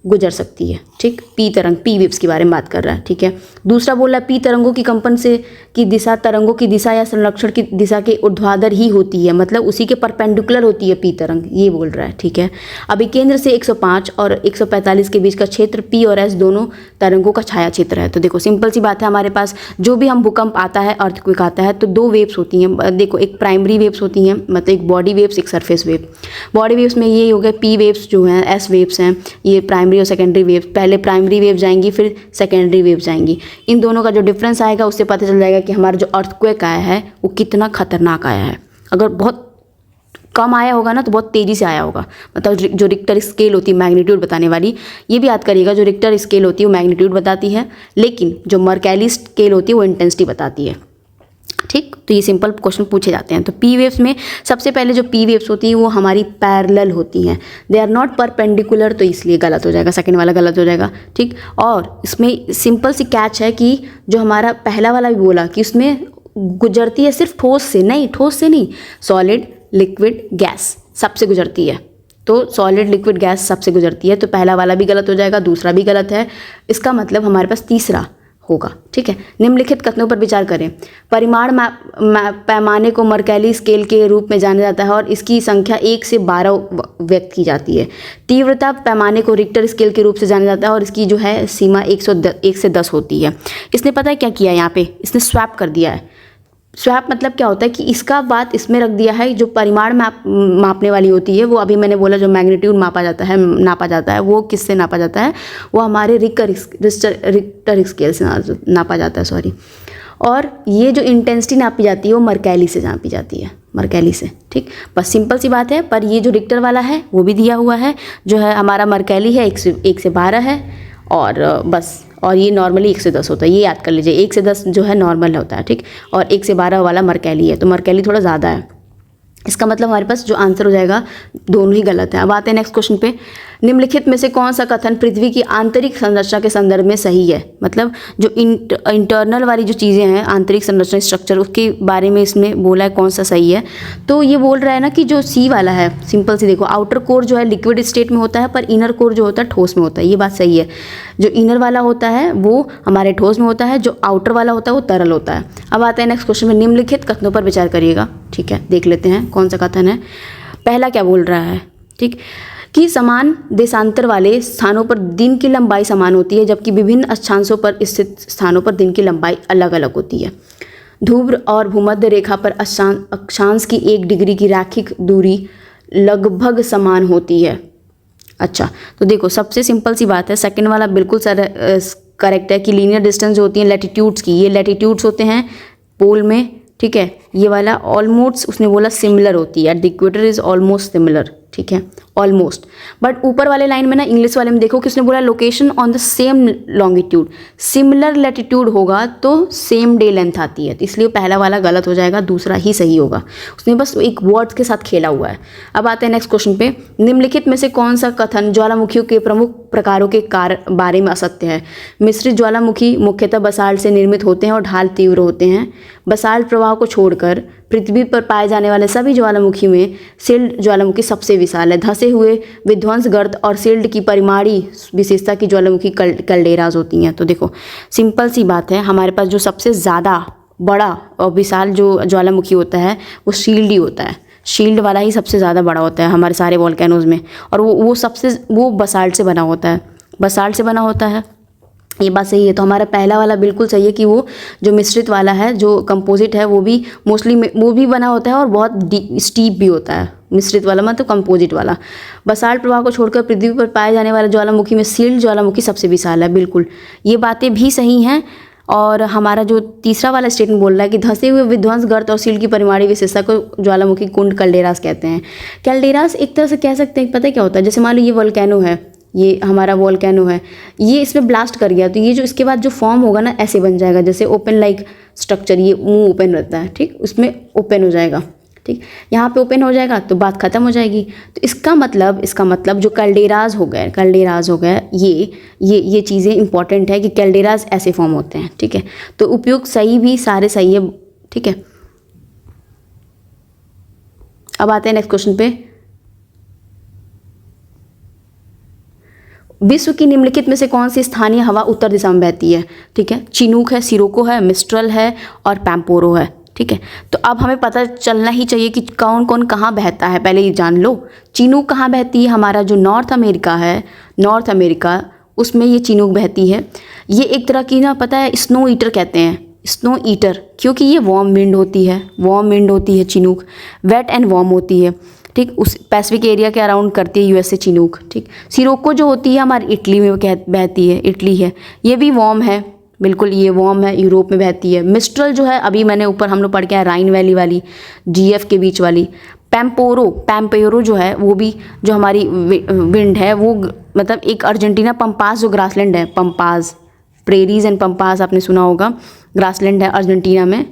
गुजर सकती है, ठीक। पी तरंग, पी वेव्स के बारे में बात कर रहा है, ठीक है। दूसरा बोल रहा है पी तरंगों की कंपन से की दिशा तरंगों की दिशा या संरक्षण की दिशा के ऊर्ध्वाधर ही होती है, मतलब उसी के परपेंडिकुलर होती है पी तरंग, ये बोल रहा है, ठीक है। अभी केंद्र से 105 और 145 के बीच का क्षेत्र पी और एस दोनों तरंगों का छाया क्षेत्र है। तो देखो सिंपल सी बात है, हमारे पास जो भी हम भूकंप आता है, अर्थक्वेक आता है, तो 2 वेव्स होती हैं। देखो एक प्राइमरी वेव्स होती हैं, मतलब एक बॉडी वेव्स, एक सरफेस वेव। बॉडी वेव्स में ये हो गया पी वेव्स जो हैं, एस वेव्स हैं, ये प्राइमरी और सेकेंडरी वेव। पहले प्राइमरी वेव जाएंगी फिर सेकेंडरी वेव जाएंगी। इन दोनों का जो डिफरेंस आएगा उससे पता चल जाएगा कि हमारा जो अर्थक्वेक आया है वो कितना खतरनाक आया है। अगर बहुत कम आया होगा ना तो बहुत तेज़ी से आया होगा, मतलब जो रिक्टर स्केल होती है मैग्नीट्यूड बताने वाली, ये भी याद करिएगा, जो रिक्टर स्केल होती है वो मैग्नीट्यूड बताती है, लेकिन जो मर्कैली स्केल होती है वो इंटेंसिटी बताती है, ठीक। तो ये सिंपल क्वेश्चन पूछे जाते हैं। तो पी वेव्स में सबसे पहले जो पी वेव्स होती हैं वो हमारी पैरेलल होती हैं, दे आर नॉट परपेंडिकुलर, तो इसलिए गलत हो जाएगा, सेकंड वाला गलत हो जाएगा, ठीक। और इसमें सिंपल सी कैच है कि जो हमारा पहला वाला भी बोला कि उसमें गुजरती है सिर्फ ठोस से नहीं, सॉलिड, लिक्विड, गैस सबसे गुजरती है। तो सॉलिड, लिक्विड, गैस सबसे गुजरती है। तो पहला वाला भी गलत हो जाएगा, दूसरा भी गलत है। इसका मतलब हमारे पास तीसरा होगा, ठीक है। निम्नलिखित कथनों पर विचार करें। परिमाण पैमाने को मर्कैली स्केल के रूप में जाना जाता है और इसकी संख्या 1 से 12 व्यक्त की जाती है। तीव्रता पैमाने को रिक्टर स्केल के रूप से जाना जाता है और इसकी जो है सीमा 1 से 10 होती है। इसने पता है क्या किया, यहाँ पे इसने स्वैप कर दिया है, स्वैप मतलब क्या होता है कि इसका बात इसमें रख दिया है, जो परिमाण मापने वाली होती है वो अभी मैंने बोला जो मैग्नीट्यूड नापा जाता है वो किससे नापा जाता है, वो हमारे रिक्टर स्केल से नापा जाता है, सॉरी। और ये जो इंटेंसिटी नापी जाती है वो मरकैली से नापी जाती है, मरकैली से, ठीक। बस सिंपल सी बात है। पर ये जो रिक्टर वाला है वो भी दिया हुआ है, जो है हमारा मरकैली है 1 से 12 है, और बस। और ये नॉर्मली 1 से 10 होता है, ये याद कर लीजिए। 1 से 10 जो है नॉर्मल होता है, ठीक। और 1 से 12 वाला मरकैली है, तो मरकैली थोड़ा ज़्यादा है। इसका मतलब हमारे पास जो आंसर हो जाएगा दोनों ही गलत है। अब आते हैं नेक्स्ट क्वेश्चन पे। निम्नलिखित में से कौन सा कथन पृथ्वी की आंतरिक संरचना के संदर्भ में सही है? मतलब जो इंटरनल वाली जो चीज़ें हैं, आंतरिक संरचना स्ट्रक्चर, उसके बारे में इसमें बोला है कौन सा सही है। तो ये बोल रहा है ना कि जो सी वाला है, सिंपल सी देखो, आउटर कोर जो है लिक्विड स्टेट में होता है, पर इनर कोर जो होता है ठोस में होता है। ये बात सही है। जो इनर वाला होता है वो हमारे ठोस में होता है, जो आउटर वाला होता है वो तरल होता है। अब आते हैं नेक्स्ट क्वेश्चन में। निम्नलिखित कथनों पर विचार करिएगा, ठीक है। देख लेते हैं कौन सा कथन है। पहला क्या बोल रहा है, ठीक, कि समान देशांतर वाले स्थानों पर दिन की लंबाई समान होती है, जबकि विभिन्न अक्षांशों पर स्थित स्थानों पर दिन की लंबाई अलग अलग होती है। ध्रुव और भूमध्य रेखा पर अक्षांश की 1 डिग्री की रैखिक दूरी लगभग समान होती है। अच्छा, तो देखो सबसे सिंपल सी बात है, सेकंड वाला बिल्कुल करेक्ट है कि लीनियर डिस्टेंस जो होती है लैटिट्यूड्स की, ये लैटिट्यूड्स होते हैं पोल में, ठीक है। ये वाला ऑलमोस्ट उसने बोला सिमिलर होती है, at the equator is almost similar, ठीक है, ऑलमोस्ट। बट ऊपर वाले लाइन में ना, इंग्लिश वाले में देखो कि उसने बोला location on the same longitude. Similar latitude होगा तो सेम डे लेंथ आती है, तो इसलिए पहला वाला गलत हो जाएगा, दूसरा ही सही होगा। उसने बस एक वर्ड्स के साथ खेला हुआ है। अब आते हैं नेक्स्ट क्वेश्चन पे। निम्नलिखित में से कौन सा कथन ज्वालामुखियों के प्रमुख प्रकारों के बारे में असत्य है? मिश्रित ज्वालामुखी मुख्यतः बसाल्ट से निर्मित होते हैं और ढाल तीव्र होते हैं। बसाल्ट प्रवाह को छोड़कर पृथ्वी पर पाए जाने वाले सभी ज्वालामुखी में सील्ड ज्वालामुखी सबसे विशाल है। धंसे हुए विध्वंस गर्त और सील्ड की परिमाणी विशेषता की ज्वालामुखी कैल्डेराज होती हैं। तो देखो सिंपल सी बात है, हमारे पास जो सबसे ज़्यादा बड़ा और विशाल जो ज्वालामुखी होता है वो शील्ड ही होता है। शील्ड वाला ही सबसे ज़्यादा बड़ा होता है हमारे सारे वोल्केनोज में, और वो बसाल्ट से बना होता है, बसाल्ट से बना होता है। ये बात सही है। तो हमारा पहला वाला बिल्कुल सही है कि वो जो मिश्रित वाला है, जो कंपोजिट है, वो भी मोस्टली वो भी बना होता है और बहुत स्टीप भी होता है। मिश्रित वाला मतलब कंपोजिट वाला। बसाल्ट प्रवाह को छोड़कर पृथ्वी पर पाए जाने वाले ज्वालामुखी में सील्ड ज्वालामुखी सबसे विशाल है, बिल्कुल ये बातें भी सही हैं। और हमारा जो तीसरा वाला स्टेटमेंट बोल रहा है कि धंसे हुए विध्वंस गर्त और सील्ड की परिमाणी विशेषता को ज्वालामुखी कुंड कैल्डेरास कहते हैं। कैल्डेरास एक तरह से कह सकते हैं, पता है क्या होता है, जैसे मान लो ये वोल्केनो है, ये हमारा वोल्केनो है, ये इसमें ब्लास्ट कर गया, तो ये जो इसके बाद जो फॉर्म होगा ना ऐसे बन जाएगा, जैसे ओपन लाइक स्ट्रक्चर, ये मुंह ओपन रहता है, ठीक, उसमें ओपन हो जाएगा, ठीक, यहाँ पे ओपन हो जाएगा तो बात खत्म हो जाएगी। तो इसका मतलब जो कैल्डेराज हो गए ये चीज़ें इंपॉर्टेंट है कि कैल्डेराज ऐसे फॉर्म होते हैं, ठीक है। तो उपयुक्त सही भी सारे सही है, ठीक है। अब आते हैं नेक्स्ट क्वेश्चन पे। विश्व की निम्नलिखित में से कौन सी स्थानीय हवा उत्तर दिशा में बहती है? ठीक है, चिनूक है, सिरोको है, मिस्ट्रल है और पैम्पोरो है, ठीक है। तो अब हमें पता चलना ही चाहिए कि कौन कौन कहाँ बहता है, पहले ये जान लो। चिनूक कहाँ बहती है? हमारा जो नॉर्थ अमेरिका है, नॉर्थ अमेरिका, उसमें ये चिनूक बहती है। ये एक तरह की ना, पता है, स्नो ईटर कहते हैं, स्नो ईटर, क्योंकि ये वार्म विंड होती है चिनूक, वेट एंड वार्म होती है, ठीक। उस पैसिफिक एरिया के अराउंड करती है यूएस से चिनूक, ठीक। सिरोको जो होती है हमारी इटली में बहती है, इटली है, ये भी वार्म है, बिल्कुल ये वार्म है, यूरोप में बहती है। मिस्ट्रल जो है अभी मैंने ऊपर हम लोग पढ़ के आए, राइन वैली वाली, जीएफ के बीच वाली। पैम्पेरो जो है वो भी जो हमारी विंड है, वो मतलब एक अर्जेंटीना पंपास जो ग्रासलैंड है, पंपास, प्रेरीज एंड पंपास आपने सुना होगा, ग्रासलैंड है अर्जेंटीना में,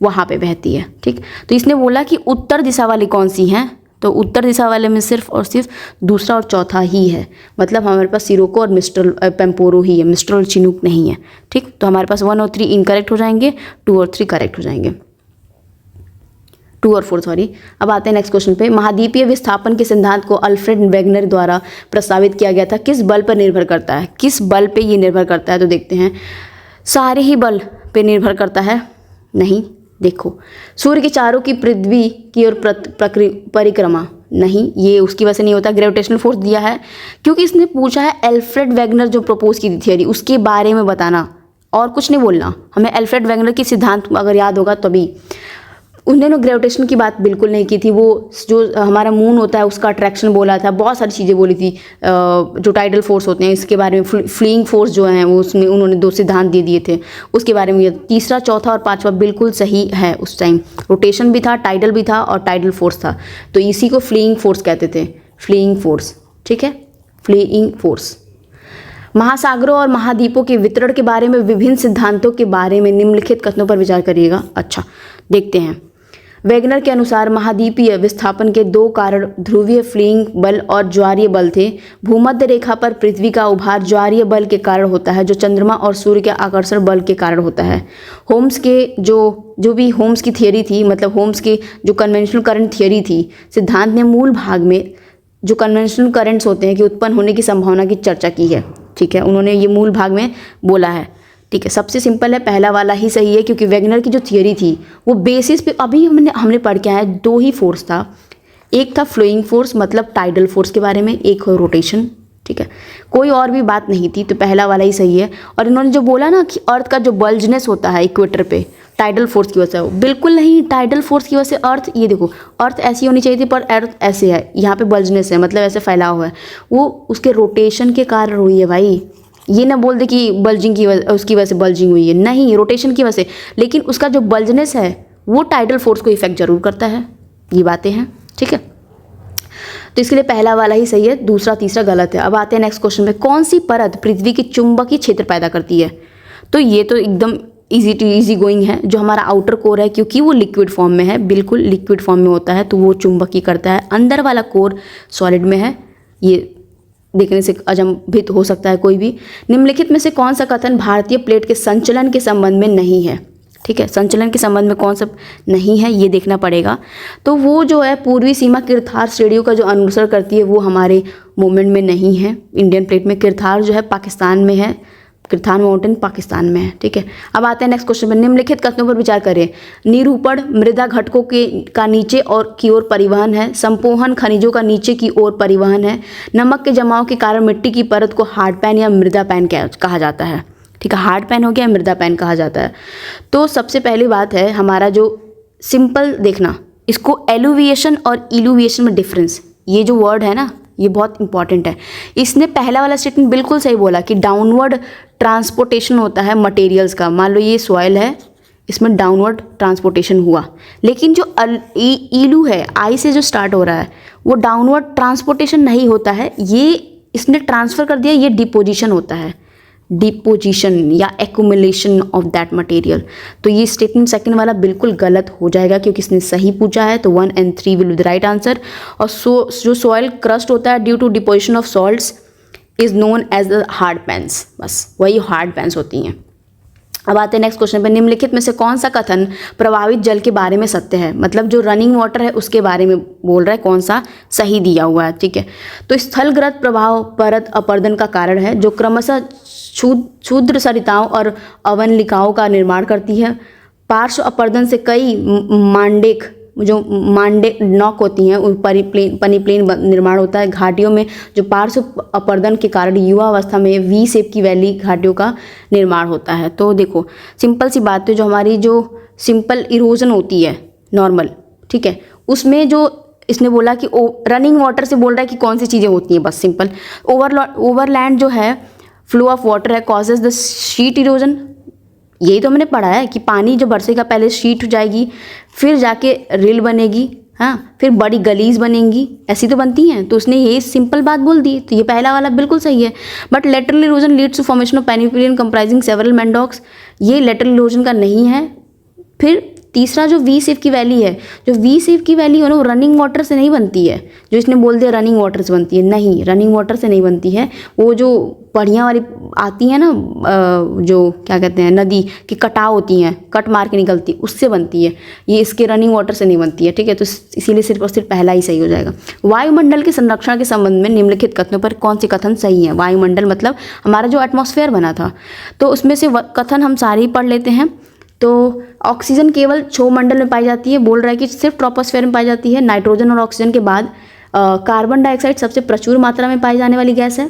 वहाँ पे बहती है, ठीक। तो इसने बोला कि उत्तर दिशा वाली कौन सी हैं, तो उत्तर दिशा वाले में सिर्फ और सिर्फ दूसरा और चौथा ही है, मतलब हमारे पास सिरोको और मिस्ट्रल पैम्पोरो ही है, मिस्ट्रल और चिनूक नहीं है, ठीक। तो हमारे पास 1 और 3 इनकरेक्ट हो जाएंगे, 2 और 3 करेक्ट हो जाएंगे, 2 और 4 सॉरी। अब आते हैं नेक्स्ट क्वेश्चन पे। महाद्वीपीय विस्थापन के सिद्धांत को अल्फ्रेड वेगनर द्वारा प्रस्तावित किया गया था, किस बल पर निर्भर करता है? किस बल पे ये निर्भर करता है? तो देखते हैं, सारे ही बल पे निर्भर करता है? नहीं, देखो, सूर्य के चारों की पृथ्वी की ओर परिक्रमा, नहीं, ये उसकी वजह से नहीं होता। ग्रेविटेशनल फोर्स दिया है क्योंकि इसने पूछा है अल्फ्रेड वेगनर जो प्रपोज की थी थियरी, उसके बारे में बताना। और कुछ नहीं बोलना। हमें अल्फ्रेड वेगनर की सिद्धांत अगर याद होगा तभी, उन्होंने ग्रेविटेशन की बात बिल्कुल नहीं की थी। वो जो हमारा मून होता है उसका अट्रैक्शन बोला था, बहुत सारी चीज़ें बोली थी। जो टाइडल फोर्स होते हैं इसके बारे में, फ्लीइंग फोर्स जो है वो उसमें उन्होंने 2 सिद्धांत दे दिए थे उसके बारे में। तीसरा, चौथा और पांचवा बिल्कुल सही है। उस टाइम रोटेशन भी था, टाइडल भी था और टाइडल फोर्स था, तो इसी को फ्लीइंग फोर्स कहते थे, फ्लीइंग फोर्स। ठीक है, फ्लीइंग फोर्स। महासागरों और महाद्वीपों के वितरण के बारे में विभिन्न सिद्धांतों के बारे में निम्नलिखित कथनों पर विचार करिएगा। अच्छा, देखते हैं। वेगनर के अनुसार महाद्वीपीय विस्थापन के 2 कारण ध्रुवीय फ्लीइंग बल और ज्वारीय बल थे। भूमध्य रेखा पर पृथ्वी का उभार ज्वारीय बल के कारण होता है, जो चंद्रमा और सूर्य के आकर्षण बल के कारण होता है। होम्स के जो भी होम्स की थियरी थी, मतलब होम्स की जो कन्वेंशनल करंट थियरी थी, सिद्धांत ने मूल भाग में जो कन्वेंशनल करंट्स होते हैं कि उत्पन्न होने की संभावना की चर्चा की है। ठीक है, उन्होंने ये मूल भाग में बोला है। ठीक है, सबसे सिंपल है, पहला वाला ही सही है, क्योंकि वेगनर की जो थियरी थी वो बेसिस पे अभी हमने पढ़ के आए 2 ही फोर्स था। एक था फ्लोइंग फोर्स, मतलब टाइडल फोर्स के बारे में, एक हो रोटेशन। ठीक है, कोई और भी बात नहीं थी, तो पहला वाला ही सही है। और इन्होंने जो बोला ना कि अर्थ का जो बल्जनेस होता है इक्वेटर पे टाइडल फोर्स की वजह से, बिल्कुल नहीं, टाइडल फोर्स की वजह से अर्थ, ये देखो अर्थ ऐसी होनी चाहिए थी पर अर्थ ऐसे है, यहाँ पे बल्जनेस है, मतलब ऐसे फैला हुआ है, वो उसके रोटेशन के कारण हुई है भाई। ये ना बोल दे कि बल्जिंग की वजह, उसकी वजह से बल्जिंग हुई है, नहीं, रोटेशन की वजह से। लेकिन उसका जो बल्जनेस है वो टाइडल फोर्स को इफेक्ट जरूर करता है, ये बातें हैं। ठीक है, तो इसके लिए पहला वाला ही सही है, दूसरा तीसरा गलत है। अब आते हैं नेक्स्ट क्वेश्चन पे। कौन सी परत पृथ्वी की चुंबकीय क्षेत्र पैदा करती है? तो ये तो एकदम इजी गोइंग है, जो हमारा आउटर कोर है, क्योंकि वो लिक्विड फॉर्म में है, बिल्कुल लिक्विड फॉर्म में होता है, तो वो चुंबकीय करता है। अंदर वाला कोर सॉलिड में है, ये देखने से अचंभित हो सकता है कोई भी। निम्नलिखित में से कौन सा कथन भारतीय प्लेट के संचलन के संबंध में नहीं है? ठीक है, संचलन के संबंध में कौन सा नहीं है ये देखना पड़ेगा। तो वो जो है पूर्वी सीमा किरथार श्रेणियों का जो अनुसरण करती है वो हमारे मूवमेंट में नहीं है। इंडियन प्लेट में किरथार जो है पाकिस्तान में है, किरथार माउंटेन पाकिस्तान में है। ठीक है, अब आते हैं नेक्स्ट क्वेश्चन पर। निम्नलिखित कथनों पर विचार करें। निरूपण मृदा घटकों का नीचे और की ओर परिवहन है। संपोहन खनिजों का नीचे की ओर परिवहन है। नमक के जमाव के कारण मिट्टी की परत को हार्ड पैन या मृदा पैन कहा जाता है। ठीक है, हार्ड पैन हो गया, मृदा पैन कहा जाता है। तो सबसे पहली बात है हमारा जो सिंपल देखना, इसको एलुविएशन और इलुविएशन में डिफरेंस, ये जो वर्ड है ना ये बहुत इंपॉर्टेंट है। इसने पहला वाला स्टेटमेंट बिल्कुल सही बोला कि डाउनवर्ड ट्रांसपोर्टेशन होता है मटेरियल्स का। मान लो ये सॉइल है, इसमें डाउनवर्ड ट्रांसपोर्टेशन हुआ, लेकिन जो इलू है, आई से जो स्टार्ट हो रहा है, वो डाउनवर्ड ट्रांसपोर्टेशन नहीं होता है, ये इसने ट्रांसफ़र कर दिया, ये डिपोजिशन होता है, डिपोजिशन या एक्यूमुलेशन ऑफ दैट मटेरियल। तो ये स्टेटमेंट सेकंड वाला बिल्कुल गलत हो जाएगा, क्योंकि इसने सही पूछा है, तो 1 and 3 will be the right answer. और जो सॉइल क्रस्ट होता है due to deposition of salts is known as the hard pans, बस वही हार्ड पैन्स होती हैं। अब आते हैं नेक्स्ट क्वेश्चन पर। निम्नलिखित में से कौन सा कथन प्रभावित जल के बारे में सत्य है? मतलब जो रनिंग वाटर है उसके बारे में बोल रहा है, कौन सा सही दिया हुआ है। ठीक है, तो स्थलग्रत प्रभाव परत अपरदन का कारण है, जो क्रमशः क्षुद्र सरिताओं और अवनलिकाओं का निर्माण करती है। पार्श्व अपरदन से कई मांडे नॉक होती हैं, पनी प्लेन निर्माण होता है। घाटियों में जो पार्श्व अपरदन के कारण युवा अवस्था में वी शेप की वैली घाटियों का निर्माण होता है। तो देखो सिंपल सी बात है, जो हमारी जो सिंपल इरोजन होती है नॉर्मल, ठीक है, उसमें जो इसने बोला कि रनिंग वाटर से बोल रहा है कि कौन सी चीज़ें होती हैं, बस सिंपल। ओवरलैंड जो है फ्लो ऑफ वाटर है कॉजेज द शीट इरोजन, यही तो हमने पढ़ा है कि पानी जो बरसेगा पहले शीट हो जाएगी, फिर जाके रिल बनेगी, हाँ, फिर बड़ी गलीज बनेंगी, ऐसी तो बनती हैं। तो उसने ये सिंपल बात बोल दी, तो ये पहला वाला बिल्कुल सही है। But lateral erosion leads to formation of peneplain comprising several monadnocks, ये लेटरल इरोजन का नहीं है। फिर तीसरा जो वी शेप की वैली है, जो वी शेप की वैली है ना, वो रनिंग वाटर से नहीं बनती है। जो इसने बोल दिया रनिंग वाटर से बनती है, नहीं, रनिंग वाटर से नहीं बनती है। वो जो बढ़िया वाली आती है ना, जो क्या कहते हैं, नदी की कटाव होती हैं, कट मार के निकलती, उससे बनती है। ये इसके रनिंग वाटर से नहीं बनती है। ठीक है, तो इसीलिए सिर्फ और सिर्फ पहला ही सही हो जाएगा। वायुमंडल के संरक्षण के संबंध में निम्नलिखित कथनों पर कौन से कथन सही हैं? वायुमंडल मतलब हमारा जो एटमॉस्फेयर बना था, तो उसमें से कथन हम सारे ही पढ़ लेते हैं। तो ऑक्सीजन केवल क्षोमंडल में पाई जाती है, बोल रहा है कि सिर्फ ट्रोपोस्फेयर में पाई जाती है। नाइट्रोजन और ऑक्सीजन के बाद कार्बन डाइऑक्साइड सबसे प्रचुर मात्रा में पाई जाने वाली गैस है।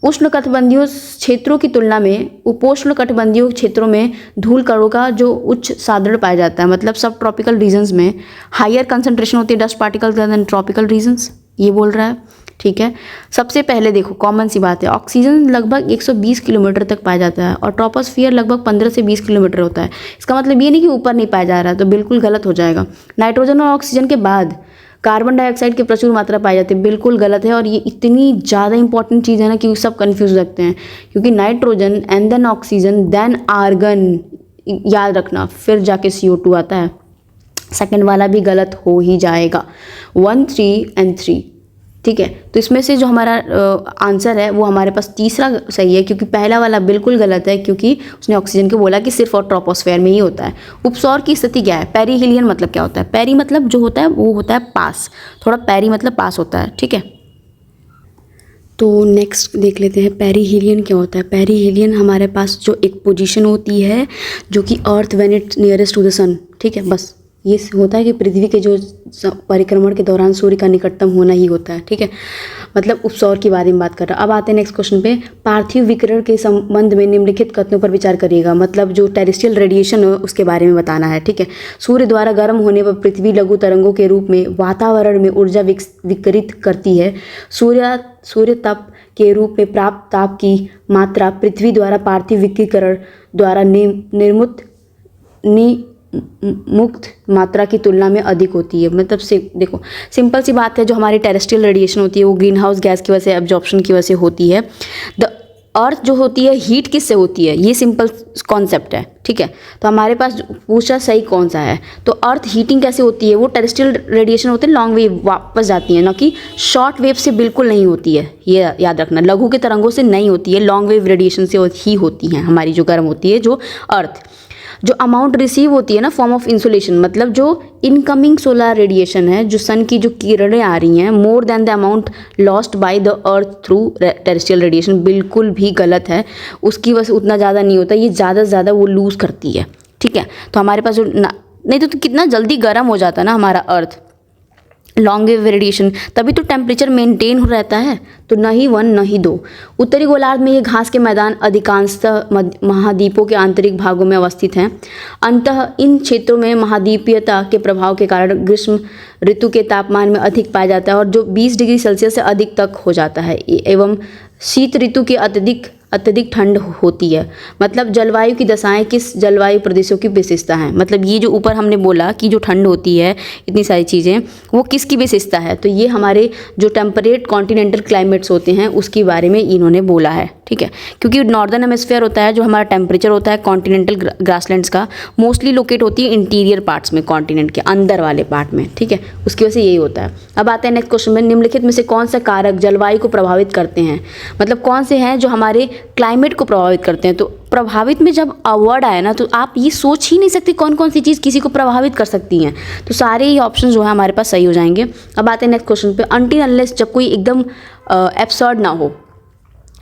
उष्णकटिबंधीय क्षेत्रों की तुलना में उपोष्णकटिबंधीय क्षेत्रों में धूल कणों का जो उच्च सान्द्रण पाया जाता है, मतलब सब ट्रॉपिकल रीजन्स में हायर कंसंट्रेशन होती है dust particles than tropical regions, ये बोल रहा है। ठीक है, सबसे पहले देखो कॉमन सी बात है, ऑक्सीजन लगभग 120 किलोमीटर तक पाया जाता है और ट्रोपोस्फियर लगभग 15 से 20 किलोमीटर होता है। इसका मतलब ये नहीं कि ऊपर नहीं पाया जा रहा है, तो बिल्कुल गलत हो जाएगा। नाइट्रोजन और ऑक्सीजन के बाद कार्बन डाइऑक्साइड की प्रचुर मात्रा पाई जाती है, बिल्कुल गलत है। और ये इतनी ज़्यादा इंपॉर्टेंट चीज़ है ना कि सब कंफ्यूज रखते हैं, क्योंकि nitrogen and then oxygen then argon, याद रखना, फिर जाके CO2 आता है। सेकंड वाला भी गलत हो ही जाएगा, 1, 3 and 3। ठीक है, तो इसमें से जो हमारा आंसर है वो हमारे पास तीसरा सही है, क्योंकि पहला वाला बिल्कुल गलत है, क्योंकि उसने ऑक्सीजन को बोला कि सिर्फ और ट्रोपोस्फेयर में ही होता है। उपसौर की स्थिति क्या है? पेरीहिलियन मतलब क्या होता है? पेरी मतलब जो होता है वो होता है पास, थोड़ा पेरी मतलब पास होता है। ठीक है, तो नेक्स्ट देख लेते हैं पेरीहिलियन क्या होता है। पेरीहिलियन हमारे पास जो एक पोजीशन होती है जो कि earth when it's nearest to the sun. ठीक है, बस ये होता है कि पृथ्वी के जो परिक्रमण के दौरान सूर्य का निकटतम होना ही होता है। ठीक है, मतलब उपसौर के बारे में बात कर रहा है। अब आते हैं नेक्स्ट क्वेश्चन पे, पार्थिव विकिरण के संबंध में निम्नलिखित कथनों पर विचार करिएगा। मतलब जो टेरेस्ट्रियल रेडिएशन है उसके बारे में बताना है। ठीक है, सूर्य द्वारा गर्म होने पर पृथ्वी लघु तरंगों के रूप में वातावरण में ऊर्जा विकिरित करती है। सूर्य तप के रूप में प्राप्त ताप की मात्रा पृथ्वी द्वारा पार्थिव विकिरण द्वारा निर्मुक्त मुक्त मात्रा की तुलना में अधिक होती है। मतलब से देखो सिंपल सी बात है, जो हमारी टेरेस्ट्रियल रेडिएशन होती है वो ग्रीन हाउस गैस की वजह से, एब्जॉर्प्शन की वजह से होती है। द अर्थ जो होती है हीट किससे होती है, ये सिंपल कॉन्सेप्ट है। ठीक है, तो हमारे पास पूछा सही कौन सा है, तो अर्थ हीटिंग कैसे होती है? वो टेरेस्ट्रियल रेडिएशन होते हैं, लॉन्ग वेव वापस जाती है, ना कि शॉर्ट वेव से बिल्कुल नहीं होती है। ये याद रखना, लघु के तरंगों से नहीं होती है, लॉन्ग वेव रेडिएशन से ही होती हैं हमारी जो गर्म होती है जो अर्थ। जो अमाउंट रिसीव होती है ना फॉर्म ऑफ इंसुलेशन, मतलब जो इनकमिंग सोलर रेडिएशन है, जो सन की जो किरणें आ रही हैं, more than the amount lost by the earth through terrestrial radiation, बिल्कुल भी गलत है। उसकी वजह से उतना ज़्यादा नहीं होता, ये ज़्यादा से ज़्यादा वो लूज़ करती है। ठीक है, तो हमारे पास जो नहीं तो कितना जल्दी गर्म हो जाता है ना हमारा अर्थ, लॉन्ग वेव रेडिएशन, तभी तो टेम्परेचर मेंटेन हो रहता है। तो न ही 1 न ही 2। उत्तरी गोलार्ध में ये घास के मैदान अधिकांशतः महाद्वीपों के आंतरिक भागों में अवस्थित हैं। अंततः इन क्षेत्रों में महाद्वीपीयता के प्रभाव के कारण ग्रीष्म ऋतु के तापमान में अधिक पाया जाता है और जो 20 डिग्री सेल्सियस से अधिक तक हो जाता है, एवं शीत ऋतु की अत्यधिक ठंड होती है। मतलब जलवायु की दशाएं किस जलवायु प्रदेशों की विशेषता हैं। मतलब ये जो ऊपर हमने बोला कि जो ठंड होती है, इतनी सारी चीज़ें, वो किसकी विशेषता है, तो ये हमारे जो टेम्परेट कॉन्टिनेंटल क्लाइमेट्स होते हैं उसके बारे में इन्होंने बोला है। ठीक है, क्योंकि नॉर्दर्न हेमिस्फीयर होता है, जो हमारा टेम्परेचर होता है कॉन्टिनेंटल ग्रासलैंड्स का, मोस्टली लोकेट होती है इंटीरियर पार्ट्स में, कॉन्टिनेंट के अंदर वाले पार्ट में। ठीक है, उसकी वजह से यही होता है। अब आते हैं नेक्स्ट क्वेश्चन में, निम्नलिखित में से कौन सा कारक जलवायु को प्रभावित करते हैं? मतलब कौन से हैं जो हमारे क्लाइमेट को प्रभावित करते हैं? तो प्रभावित में जब वर्ड आए ना, तो आप ये सोच ही नहीं सकते कौन कौन सी चीज़ किसी को प्रभावित कर सकती हैं। तो सारे ही ऑप्शन जो है हमारे पास सही हो जाएंगे। अब आते हैं नेक्स्ट क्वेश्चन पे, अनटिल अनलेस, जब कोई एकदम एब्सर्ड ना हो।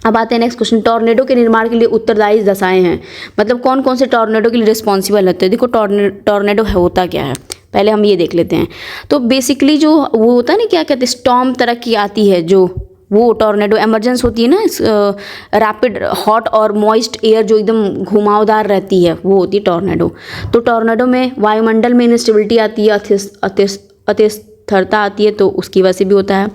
अब आते हैं नेक्स्ट क्वेश्चन, टॉर्नेडो के निर्माण के लिए उत्तरदायी दशाएं हैं। मतलब कौन कौन से टॉर्नेडो के लिए रिस्पॉन्सिबल होते हैं? देखो टॉर्नेडो होता क्या है, पहले हम ये देख लेते हैं। तो बेसिकली जो वो होता है ना, क्या कहते हैं, स्टॉर्म तरह की आती है जो, वो टॉर्नेडो एमरजेंस होती है ना, रैपिड हॉट और मॉइस्ट एयर जो एकदम घुमावदार रहती है, वो होती है टॉर्नेडो। तो टॉर्नेडो में वायुमंडल में इंस्टेबिलिटी आती है, अतिस्थिरता आती है, तो उसकी वजह से भी होता है।